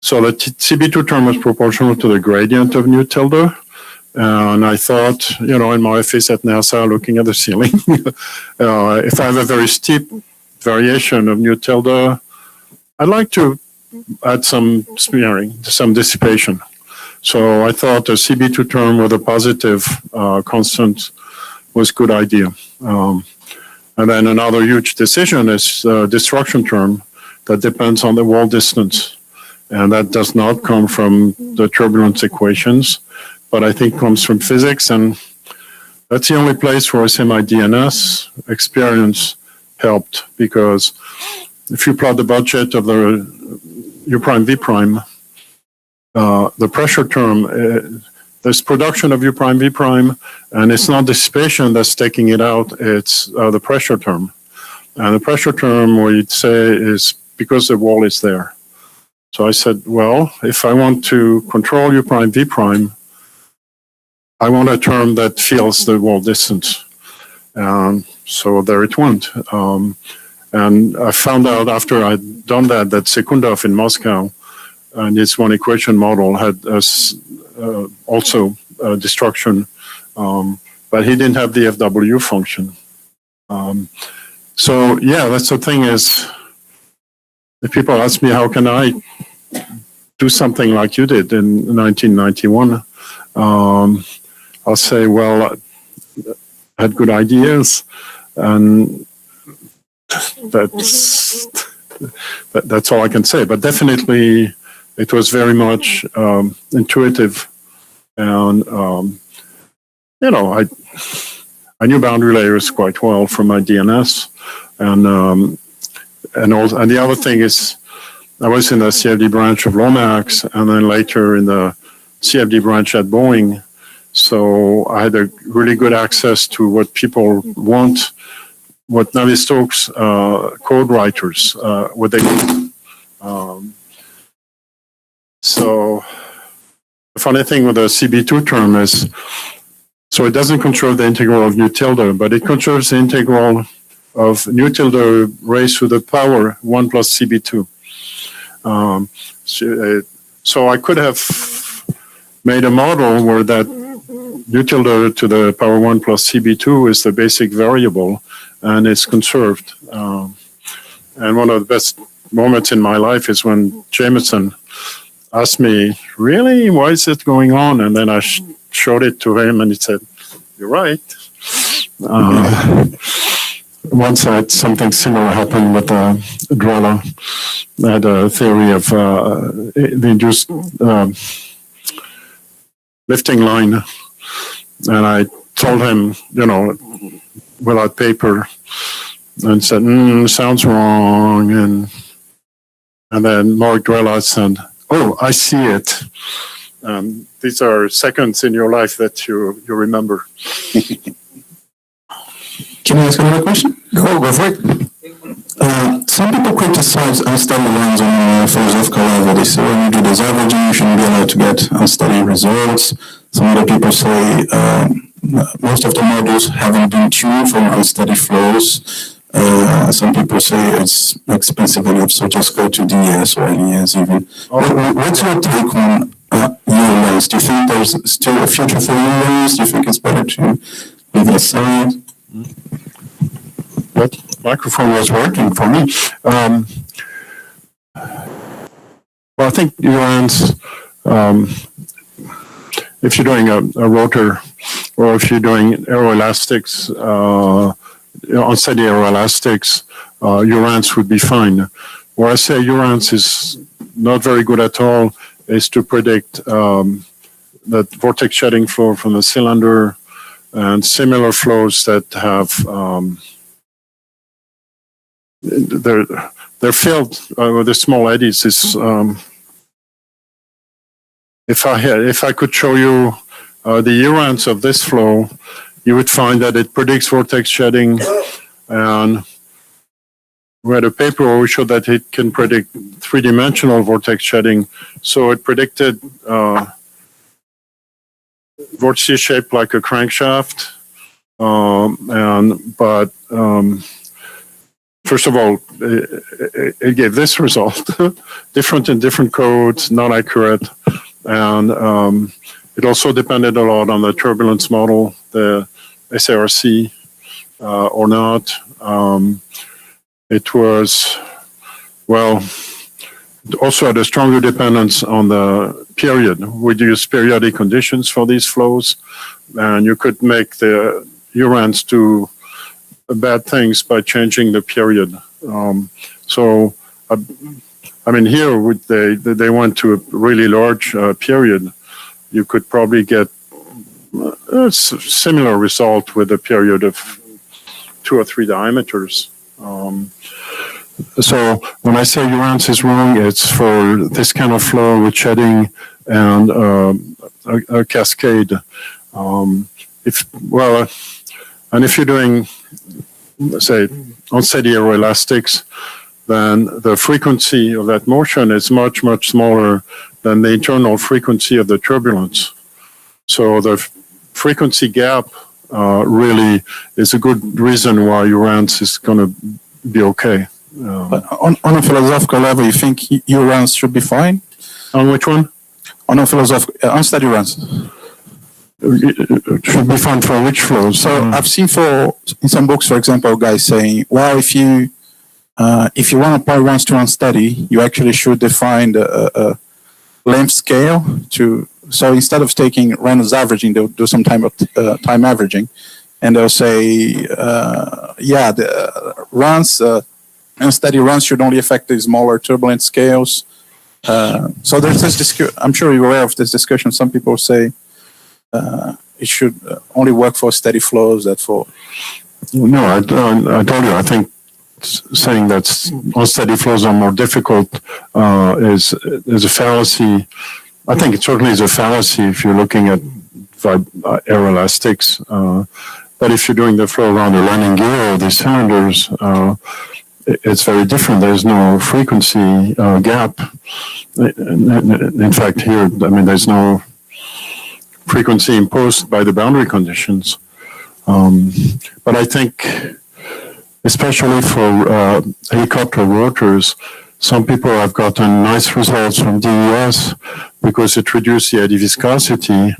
so the CB2 term was proportional to the gradient of nu tilde. And I thought, in my office at NASA, looking at the ceiling, if I have a very steep variation of nu tilde, I'd like to add some smearing, some dissipation. So I thought a CB2 term with a positive constant was a good idea. And then another huge decision is destruction term that depends on the wall distance. And that does not come from the turbulence equations, but I think comes from physics. And that's the only place where semi-DNS experience helped, because if you plot the budget of the U prime V prime, the pressure term, there's production of U prime V prime, and it's not dissipation that's taking it out, it's the pressure term. And the pressure term, we'd say, is because the wall is there. So I said, well, if I want to control U prime V prime, I want a term that fills the wall distance. So there it went. And I found out after I'd done that Sekundov in Moscow and his one equation model had also destruction, but he didn't have the FW function. So yeah, that's the thing is, if people ask me, how can I do something like you did in 1991? I'll say, well, I had good ideas, and that's all I can say. But definitely, it was very much intuitive, and I knew boundary layers quite well from my DNS, and the other thing is, I was in the CFD branch of Lomax, and then later in the CFD branch at Boeing. So I had a really good access to what people want, what Navier-Stokes code writers, what they do. So the funny thing with the CB2 term is, so it doesn't control the integral of nu tilde, but it controls the integral of nu tilde raised to the power 1 plus CB2. So I could have made a model where that nu tilde to the power 1 plus CB2 is the basic variable, and it's conserved. And one of the best moments in my life is when Jameson asked me, really, why is it going on? And then I showed it to him, and he said, you're right. Once I had something similar happen with Drella. I had a theory of the induced lifting line, and I told him, without paper, and said, sounds wrong, and then Mark Drella said, oh, I see it. These are seconds in your life that you remember. Can I ask another question? Go for it. Some people criticize unsteady lines on a philosophical level. They say when you do this averaging, you shouldn't be allowed to get unsteady results. Some other people say most of the models haven't been tuned for unsteady flows. Some people say it's expensive enough, so just go to DS or NES even. What's your take on ULS? Do you think there's still a future for ULS? Do you think it's better to leave it aside? That microphone was working for me. Well, I think ULS, if you're doing a rotor, or if you're doing aeroelastics, unsteady aeroelastics, URANS would be fine. Where I say URANS is not very good at all is to predict that vortex shedding flow from the cylinder and similar flows that have they're filled with the small eddies. Is if I could show you the URANS of this flow, you would find that it predicts vortex shedding, and we had a paper where we showed that it can predict three-dimensional vortex shedding. So it predicted vortices shaped like a crankshaft, But first of all, it gave this result, different in different codes, not accurate. And it also depended a lot on the turbulence model, the SARC or not. It was, well, it also had a stronger dependence on the period. We'd use periodic conditions for these flows, and you could make the URANs do bad things by changing the period. I mean, here they went to a really large period. You could probably get a similar result with a period of 2 or 3 diameters. So when I say URANS is wrong, it's for this kind of flow with shedding and a cascade. If you're doing, say, unsteady aeroelastics, then the frequency of that motion is much, much smaller than the internal frequency of the turbulence. So the frequency gap really is a good reason why URANS is going to be okay. But on a philosophical level, you think URANS should be fine? On which one? On a philosophical, unsteady runs. It should be fine for which flows? So I've seen in some books, for example, guys saying, well, if you want to apply runs to unsteady, you actually should define a length scale so instead of taking Reynolds averaging, they'll do some time averaging, and they'll say, the runs, unsteady runs should only affect the smaller turbulent scales. So there's this I'm sure you're aware of this discussion. Some people say it should only work for steady flows. No, I told you, I think saying that unsteady flows are more difficult is a fallacy. I think it certainly is a fallacy if you're looking at aeroelastics. But if you're doing the flow around a landing gear or the cylinders, it's very different. There's no frequency gap. In fact, here, I mean, there's no frequency imposed by the boundary conditions. But I think, especially for helicopter rotors, some people have gotten nice results from DES because it reduced the eddy viscosity,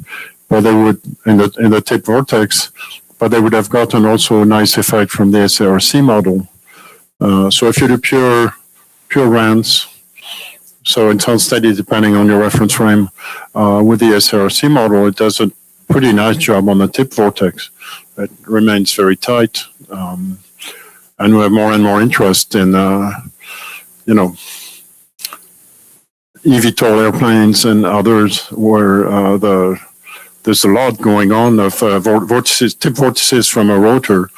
but they would, in the tip vortex, but they would have gotten also a nice effect from the SARC model. So if you do pure RANs, so it's unsteady depending on your reference frame, with the SARC model, it does a pretty nice job on the tip vortex. It remains very tight. And we have more and more interest in, eVTOL airplanes and others where there's a lot going on of vortices, tip vortices from a rotor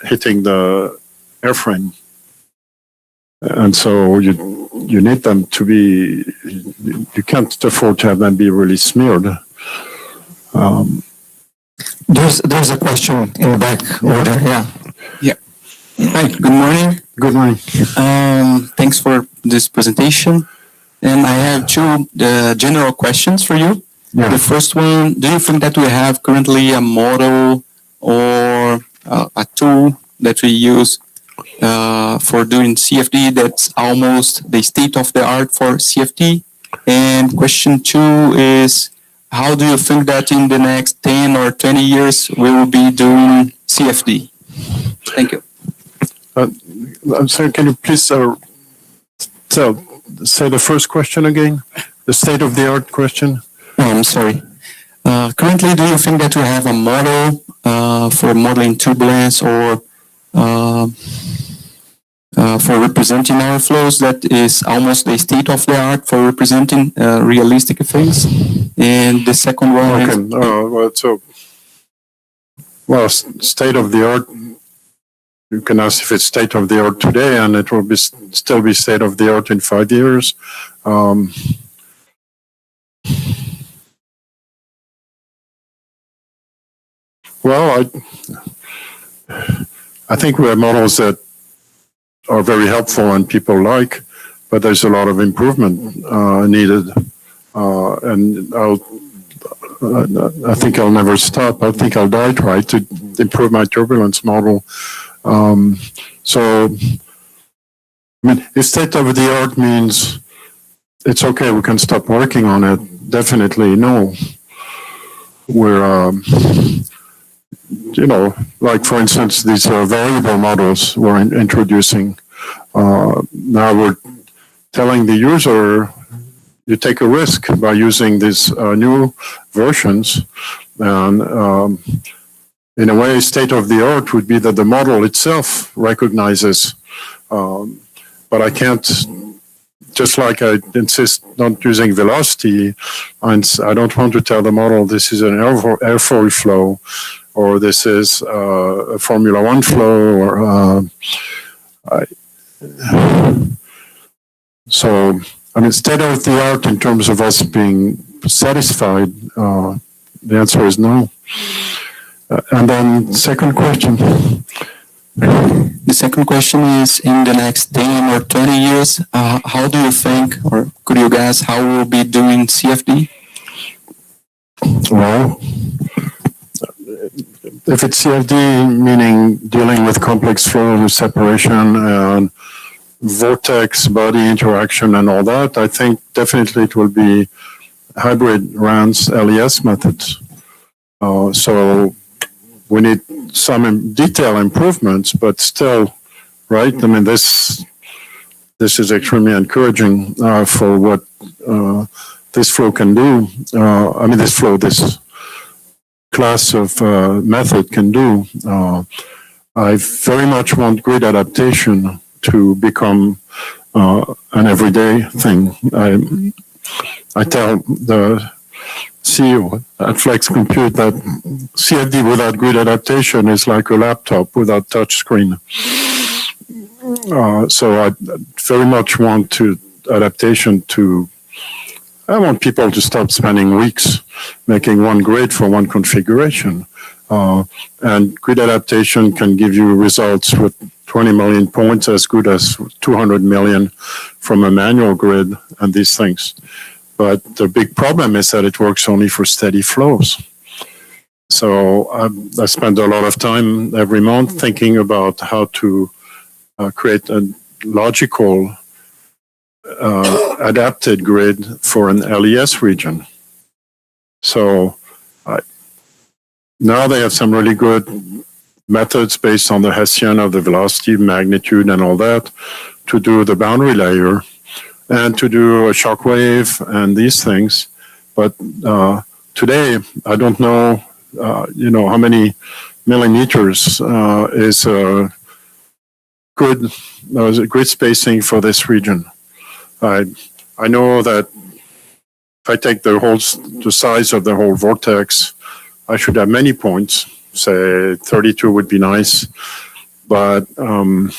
hitting the airframe. And so you need them to be, you can't afford to have them be really smeared. There's a question in the back over there. Yeah. Hi, good morning. Good morning. Thanks for this presentation. And I have two general questions for you. Yeah. The first one, do you think that we have currently a model or a tool that we use for doing CFD that's almost the state of the art for CFD? And question two is, how do you think that in the next 10 or 20 years we will be doing CFD? Thank you. I'm sorry, can you please say the first question again? The state-of-the-art question? Oh, I'm sorry. Currently, do you think that we have a model for modeling turbulence or for representing our flows that is almost the state of the art for representing realistic things? And the second one state of the art, you can ask if it's state of the art today, and it will be still be state of the art in 5 years. Well, I think we have models that are very helpful and people like, but there's a lot of improvement needed. And I think I'll never stop. I think I'll die trying to improve my turbulence model. So, I mean, if state of the art means it's okay, we can stop working on it, definitely no. We're, you know, like for instance, these variable models we're introducing. Now we're telling the user, you take a risk by using these new versions. And in a way, state of the art would be that the model itself recognizes, but I can't, just like I insist not using velocity, and I don't want to tell the model this is an airfoil flow, or this is a Formula One flow, or so, I mean, state of the art in terms of us being satisfied, the answer is no. And then second question. The second question is, in the next 10 or 20 years, how do you think, or could you guess how we'll be doing CFD? Well, if it's CFD, meaning dealing with complex flow separation and vortex body interaction and all that, I think definitely it will be hybrid RANS LES methods. So we need some detail improvements, but still, right? I mean, this is extremely encouraging for what this flow can do. I mean, this class of method can do. I very much want grid adaptation to become an everyday thing. I tell the CEO at Flexcompute that CFD without grid adaptation is like a laptop without touch screen. So I very much want adaptation to, I want people to stop spending weeks making one grid for one configuration. And grid adaptation can give you results with 20 million points as good as 200 million from a manual grid and these things. But the big problem is that it works only for steady flows. So I spend a lot of time every month thinking about how to create a logical adapted grid for an LES region. So now they have some really good methods based on the Hessian of the velocity, magnitude, and all that to do the boundary layer and to do a shock wave and these things. But today, I don't know, how many millimeters is a good grid spacing for this region. I know that if I take the size of the whole vortex, I should have many points. Say 32 would be nice, but I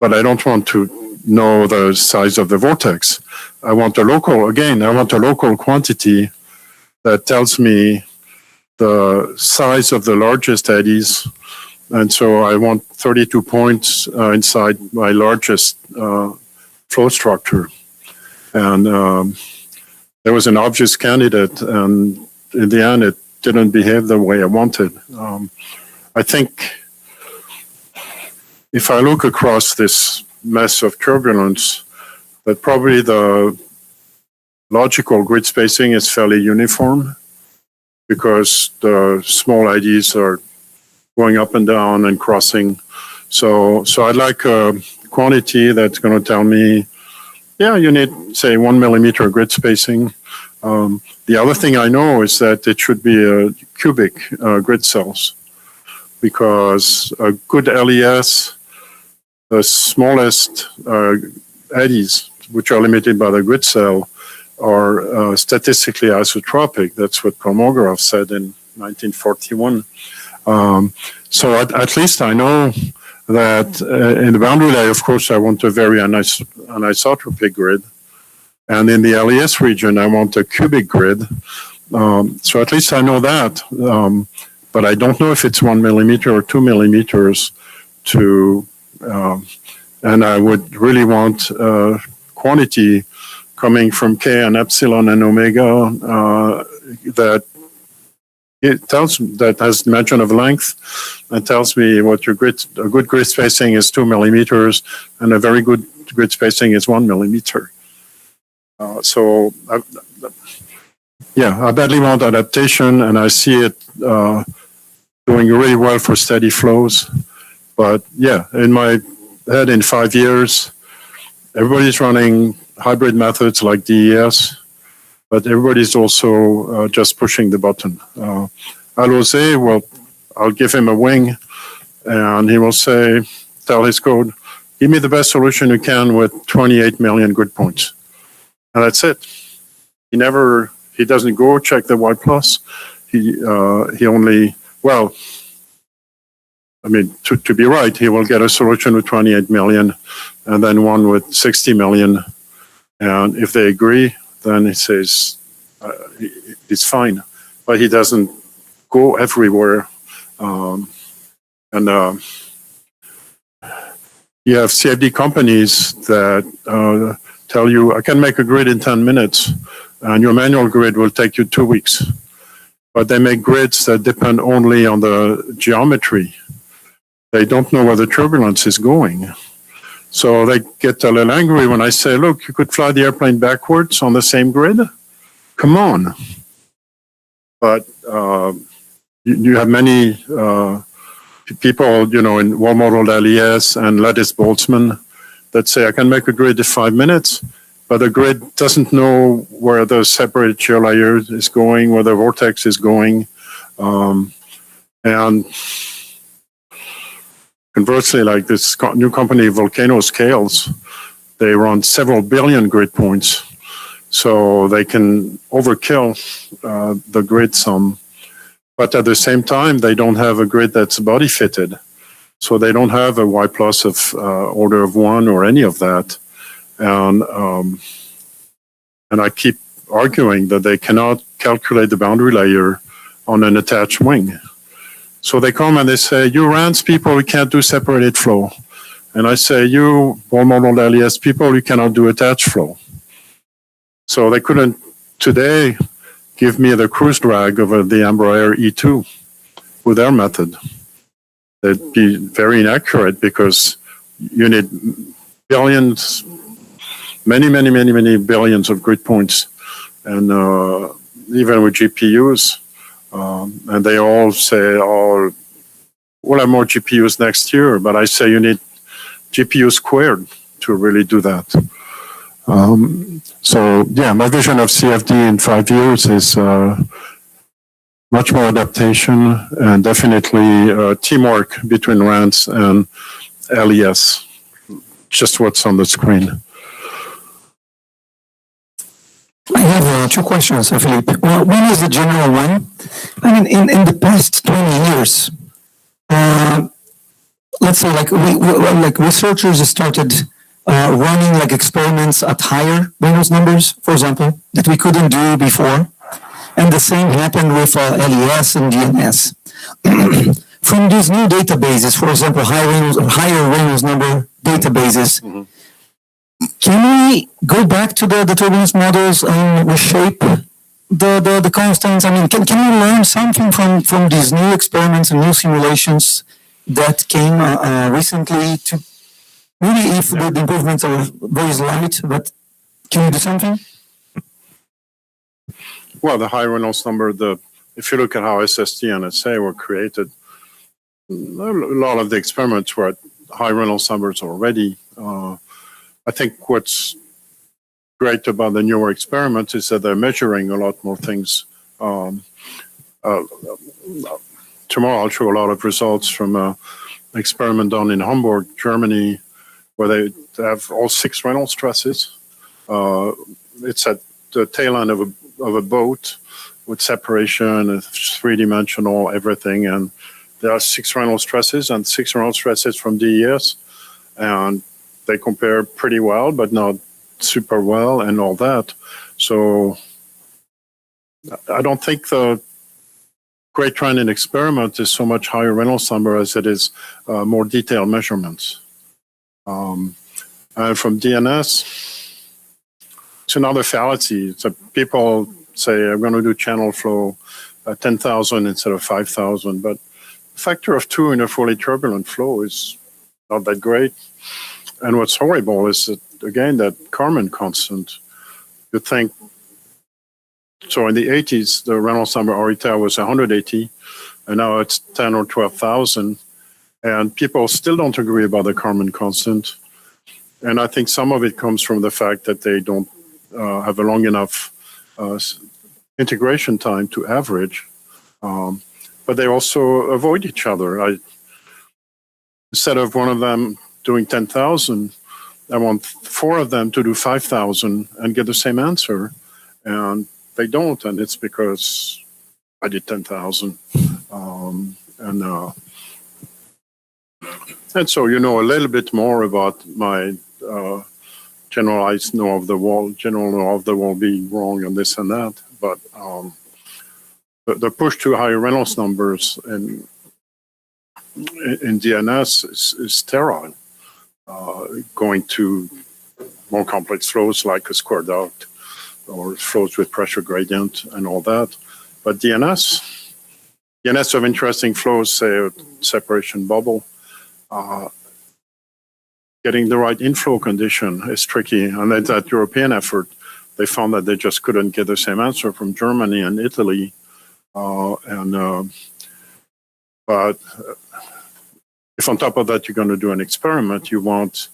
don't want to know the size of the vortex. I want a local quantity that tells me the size of the largest eddies. And so I want 32 points inside my largest flow structure. And there was an obvious candidate, and in the end, it didn't behave the way I wanted. I think if I look across this mess of turbulence, that probably the logical grid spacing is fairly uniform because the small eddies are going up and down and crossing. So I'd like a quantity that's going to tell me, yeah, you need, say, 1 millimeter grid spacing. The other thing I know is that it should be a cubic grid cells, because a good LES, the smallest eddies, which are limited by the grid cell, are statistically isotropic. That's what Kolmogorov said in 1941. So at least I know that in the boundary layer, of course, I want a very anisotropic grid. And in the LES region, I want a cubic grid. So at least I know that. But I don't know if it's 1 millimeter or 2 millimeters to, and I would really want quantity coming from K and epsilon and omega, that it tells me that has dimension of length, and tells me what your grid, a good grid spacing is 2 millimeters, and a very good grid spacing is 1 millimeter. So I badly want adaptation, and I see it doing really well for steady flows. But yeah, in my head, in 5 years, everybody's running hybrid methods like DES, but everybody's also just pushing the button. Al-Jose, well, I'll give him a wing, and he will say, tell his code, give me the best solution you can with 28 million grid points. And that's it. He doesn't go check the Y plus. He only, well, I mean, to be right, he will get a solution with 28 million and then one with 60 million. And if they agree, then he says it's fine. But he doesn't go everywhere. You have CFD companies that tell you, I can make a grid in 10 minutes, and your manual grid will take you 2 weeks. But they make grids that depend only on the geometry. They don't know where the turbulence is going. So they get a little angry when I say, look, you could fly the airplane backwards on the same grid? Come on. But you have many people, in wall-modeled LES and Lattice-Boltzmann that say, I can make a grid in 5 minutes, but the grid doesn't know where the separated shear layer is going, where the vortex is going. And conversely, like this new company, Volcano Scales, they run several billion grid points, so they can overkill the grid some. But at the same time, they don't have a grid that's body fitted. So they don't have a Y plus of order of 1 or any of that. And I keep arguing that they cannot calculate the boundary layer on an attached wing. So they come and they say, you RANS people, you can't do separated flow. And I say, you wall-modeled LES people, you cannot do attached flow. So they couldn't today give me the cruise drag over the Embraer E2 with their method. They'd be very inaccurate because you need billions, many billions of grid points. And even with GPUs, and they all say, oh, we'll have more GPUs next year. But I say you need GPU squared to really do that. So yeah, my vision of CFD in 5 years is much more adaptation and definitely teamwork between RANS and LES, just what's on the screen. I have 2 questions, Philippe. One is the general one. I mean, in the past 20 years, let's say like researchers started running like experiments at higher Reynolds numbers, for example, that we couldn't do before. And the same happened with LES and DNS. From these new databases, for example, higher Reynolds number databases, can we go back to the turbulence models and reshape the constants? I mean, can we learn something from these new experiments and new simulations that came recently to maybe if the improvements are very slight, but can we do something? Well, the high Reynolds number, if you look at how SST and SA were created, a lot of the experiments were at high Reynolds numbers already. I think what's great about the newer experiments is that they're measuring a lot more things. Tomorrow I'll show a lot of results from an experiment done in Hamburg, Germany, where they have all 6 Reynolds stresses. It's at the tail end of a boat with separation, 3-dimensional, everything. And there are 6 Reynolds stresses and 6 Reynolds stresses from DES. And they compare pretty well, but not super well and all that. So I don't think the great trend in experiment is so much higher Reynolds number as it is more detailed measurements. And from DNS, it's another fallacy. So people say, I'm going to do channel flow at 10,000 instead of 5,000, but a factor of 2 in a fully turbulent flow is not that great. And what's horrible is that, again, that Kármán constant, you think, so in the 80s, the Reynolds number RETA was 180, and now it's 10 or 12,000. And people still don't agree about the Kármán constant. And I think some of it comes from the fact that they don't have a long enough integration time to average. But they also avoid each other. Instead of one of them doing 10,000, I want 4 of them to do 5,000 and get the same answer. And they don't, and it's because I did 10,000. And so you know a little bit more about my generalized know of the wall, general know of the wall being wrong and this and that. But the push to higher Reynolds numbers in DNS is sterile. Going to more complex flows like a square duct or flows with pressure gradient and all that. But DNS have interesting flows, say a separation bubble. Getting the right inflow condition is tricky. And then that European effort, they found that they just couldn't get the same answer from Germany and Italy. But if on top of that you're going to do an experiment, you won't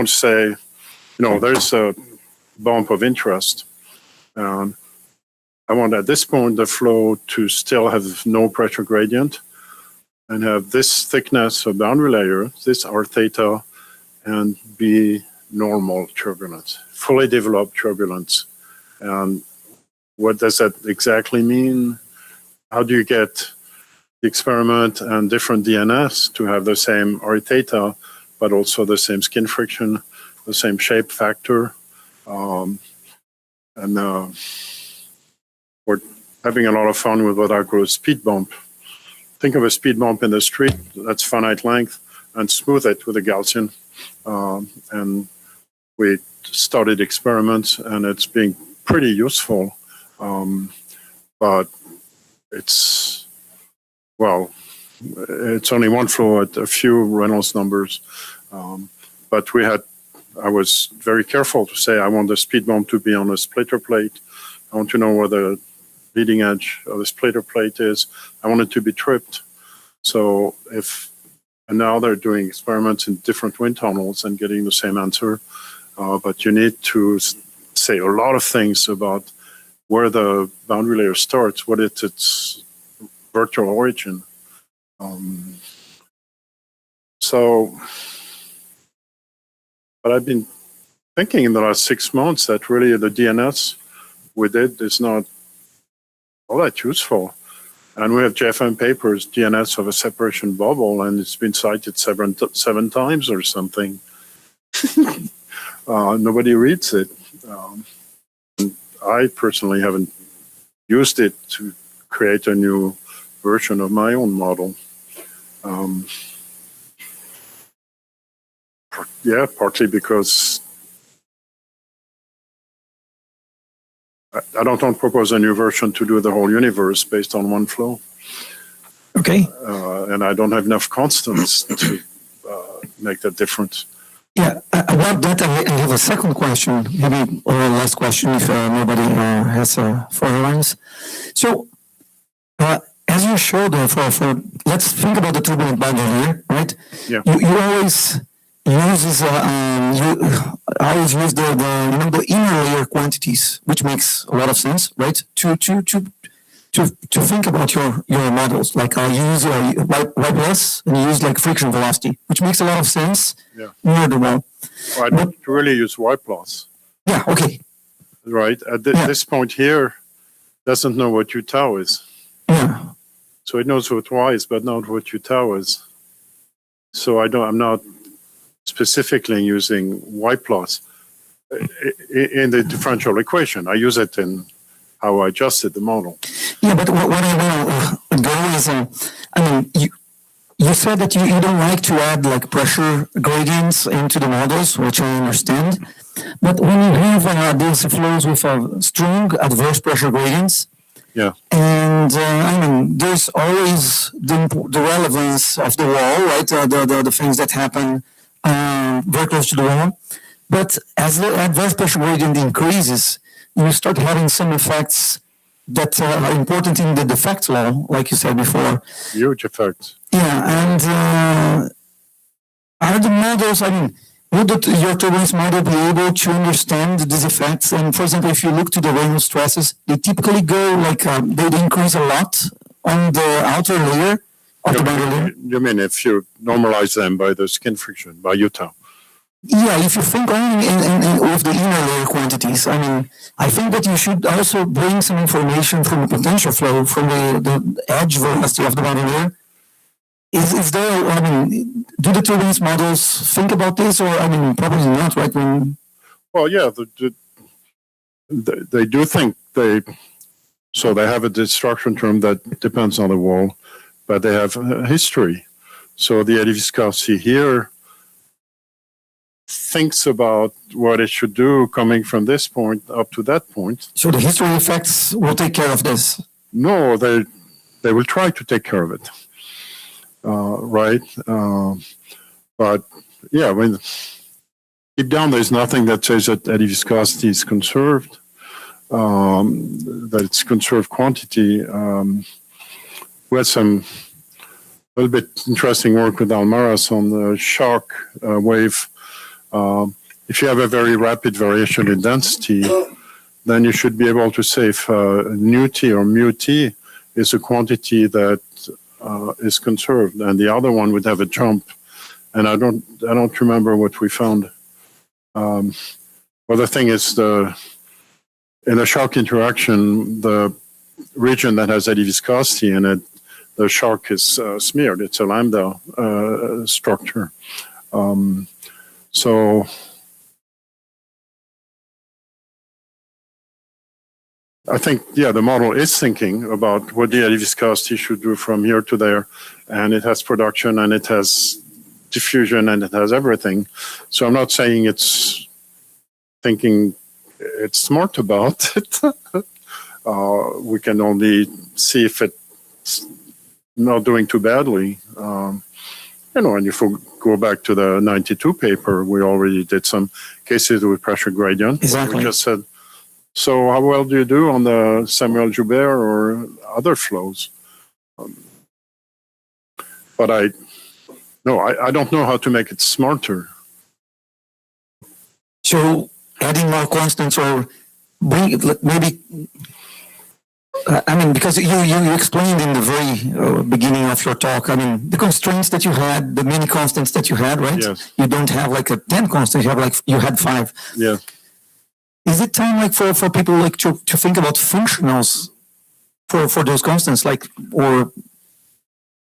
say, you know, there's a bump of interest. I want at this point the flow to still have no pressure gradient and have this thickness of boundary layer, this R theta, and be normal turbulence, fully developed turbulence. And what does that exactly mean? How do you get the experiment and different DNS to have the same R theta, but also the same skin friction, the same shape factor? We're having a lot of fun with what I call a speed bump. Think of a speed bump in the street that's finite length and smooth it with a Gaussian. And we started experiments and it's being pretty useful. But it's only one flow at a few Reynolds numbers. But I was very careful to say I want the speed bump to be on a splitter plate. I want to know where the leading edge of the splitter plate is. I want it to be tripped. So and now they're doing experiments in different wind tunnels and getting the same answer. But you need to say a lot of things about where the boundary layer starts, what is its virtual origin. But I've been thinking in the last 6 months that really the DNS we did is not all that useful. And we have JFM papers, DNS of a separation bubble, and it's been cited seven times or something. Nobody reads it. I personally haven't used it to create a new version of my own model. Partly because I don't want to propose a new version to do the whole universe based on one flow. Okay. And I don't have enough constants to make that difference. Yeah, about that, I have a second question, maybe or a last question if nobody has further lines. So, as you showed, let's think about the turbulent boundary layer, right? Yeah. You always use the inner layer quantities, which makes a lot of sense, right? To think about your models, like I use YPS and use like friction velocity, which makes a lot of sense near the wall. I don't really use Y plus. Yeah, okay. Right. At this point here, doesn't know what U tau is. Yeah. So it knows what Y is, but not what U tau is. So I'm not specifically using Y plus in the differential equation. I use it in how I adjusted the model. Yeah, but what I want to go is, you said that you don't like to add like pressure gradients into the models, which I understand. But when you have these flows with strong adverse pressure gradients, Yeah. and I mean, there's always the relevance of the wall, right? The things that happen very close to the wall. But as the adverse pressure gradient increases, you start having some effects that are important in the defect law, like you said before. Huge effects. Yeah, and are the models, I mean, would your turbulence model be able to understand these effects? And for example, if you look to the Reynolds stresses, they typically go like, they increase a lot on the outer layer of the boundary layer. You mean if you normalize them by the skin friction, by Utah? Yeah, if you think only with the inner layer quantities, I mean, I think that you should also bring some information from the potential flow from the edge velocity of the boundary layer. Is there, I mean, do the turbulence models think about this, or, I mean, probably not, right? Well, yeah, they do think so they have a destruction term that depends on the wall, but they have a history. So the eddy viscosity here thinks about what it should do coming from this point up to that point. So the history effects will take care of this? No, they will try to take care of it. Right? But yeah, when deep down, there's nothing that says that eddy viscosity is conserved, that it's conserved quantity. We had some a little bit interesting work with Allmaras on the shock wave. If you have a very rapid variation in density, then you should be able to say if nu t or mu t is a quantity that is conserved, and the other one would have a jump. And I don't remember what we found. Well, the thing is, in a shock interaction, the region that has eddy viscosity in it, the shock is smeared. It's a lambda structure. So I think, yeah, the model is thinking about what the eddy viscosity should do from here to there, and it has production, and it has diffusion, and it has everything. So I'm not saying it's thinking it's smart about it. We can only see if it's not doing too badly. You know, and if we go back to the 92 paper, we already did some cases with pressure gradient. Exactly. We just said, so how well do you do on the Samuel Joubert or other flows? But I don't know how to make it smarter. So adding more constants or maybe, I mean, because you explained in the very beginning of your talk, I mean, the constraints that you had, the many constants that you had, right? Yes. You don't have like a 10 constant, you had 5. Yeah. Is it time like for people like to think about functionals for those constants, like, or?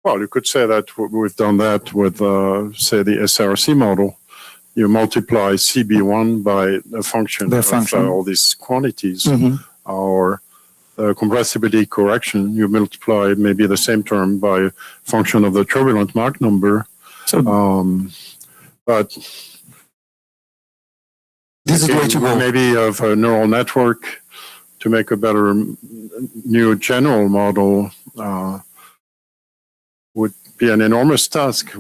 Well, you could say that we've done that with, say, the SRC model. You multiply CB1 by a function of all these quantities, or compressibility correction. You multiply maybe the same term by a function of the turbulent Mach number. So, but this is the way to go. Maybe of a neural network to make a better new general model would be an enormous task.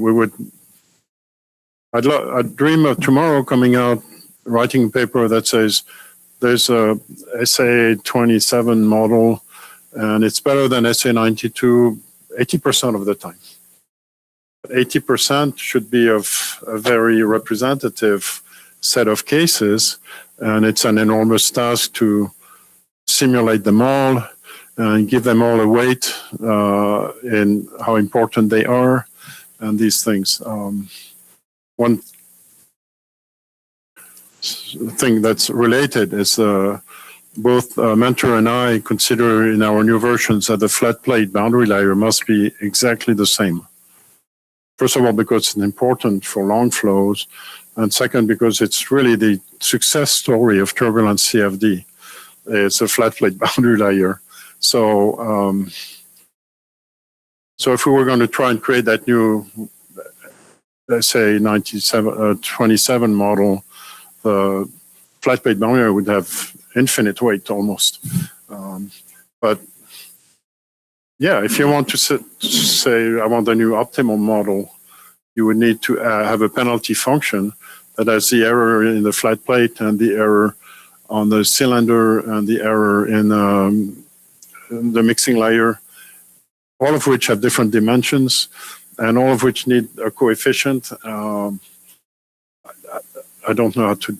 I'd dream of tomorrow coming out, writing a paper that says there's a SA27 model and it's better than SA92 80% of the time. 80% should be of a very representative set of cases, and it's an enormous task to simulate them all and give them all a weight in how important they are and these things. One thing that's related is both Mentor and I consider in our new versions that the flat plate boundary layer must be exactly the same. First of all, because it's important for long flows, and second, because it's really the success story of turbulent CFD. It's a flat plate boundary layer. So, so if we were going to try and create that new, let's say 27 model, the flat-plate barrier would have infinite weight almost. But yeah, if you want to say, I want a new optimal model, you would need to have a penalty function that has the error in the flat plate and the error on the cylinder and the error in the mixing layer, all of which have different dimensions and all of which need a coefficient. I don't know how to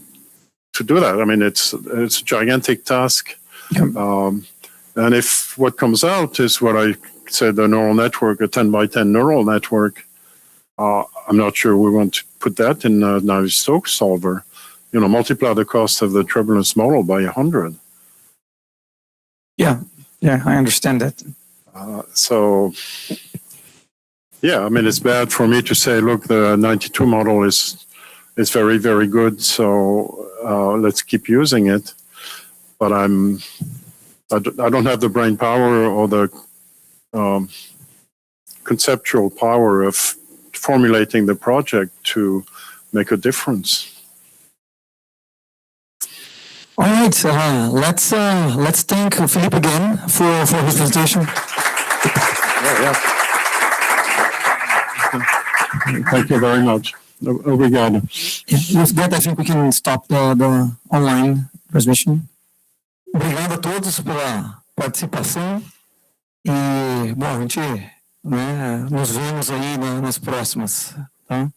do that. I mean, it's a gigantic task. And if what comes out is what I said, a neural network, a 10 by 10 neural network, I'm not sure we want to put that in a Navier-Stokes solver. You know, multiply the cost of the turbulence model by 100. Yeah, I understand that. So, yeah, I mean, it's bad for me to say, look, the 92 model is very, very good, so let's keep using it. But I don't have the brain power or the conceptual power of formulating the project to make a difference. All right, let's thank Philippe again for his presentation. Thank you very much. Obrigado. With that, I think we can stop the online transmission. Obrigado a todos pela participação e, bom, a gente, né, nos vemos aí nas próximas, tá?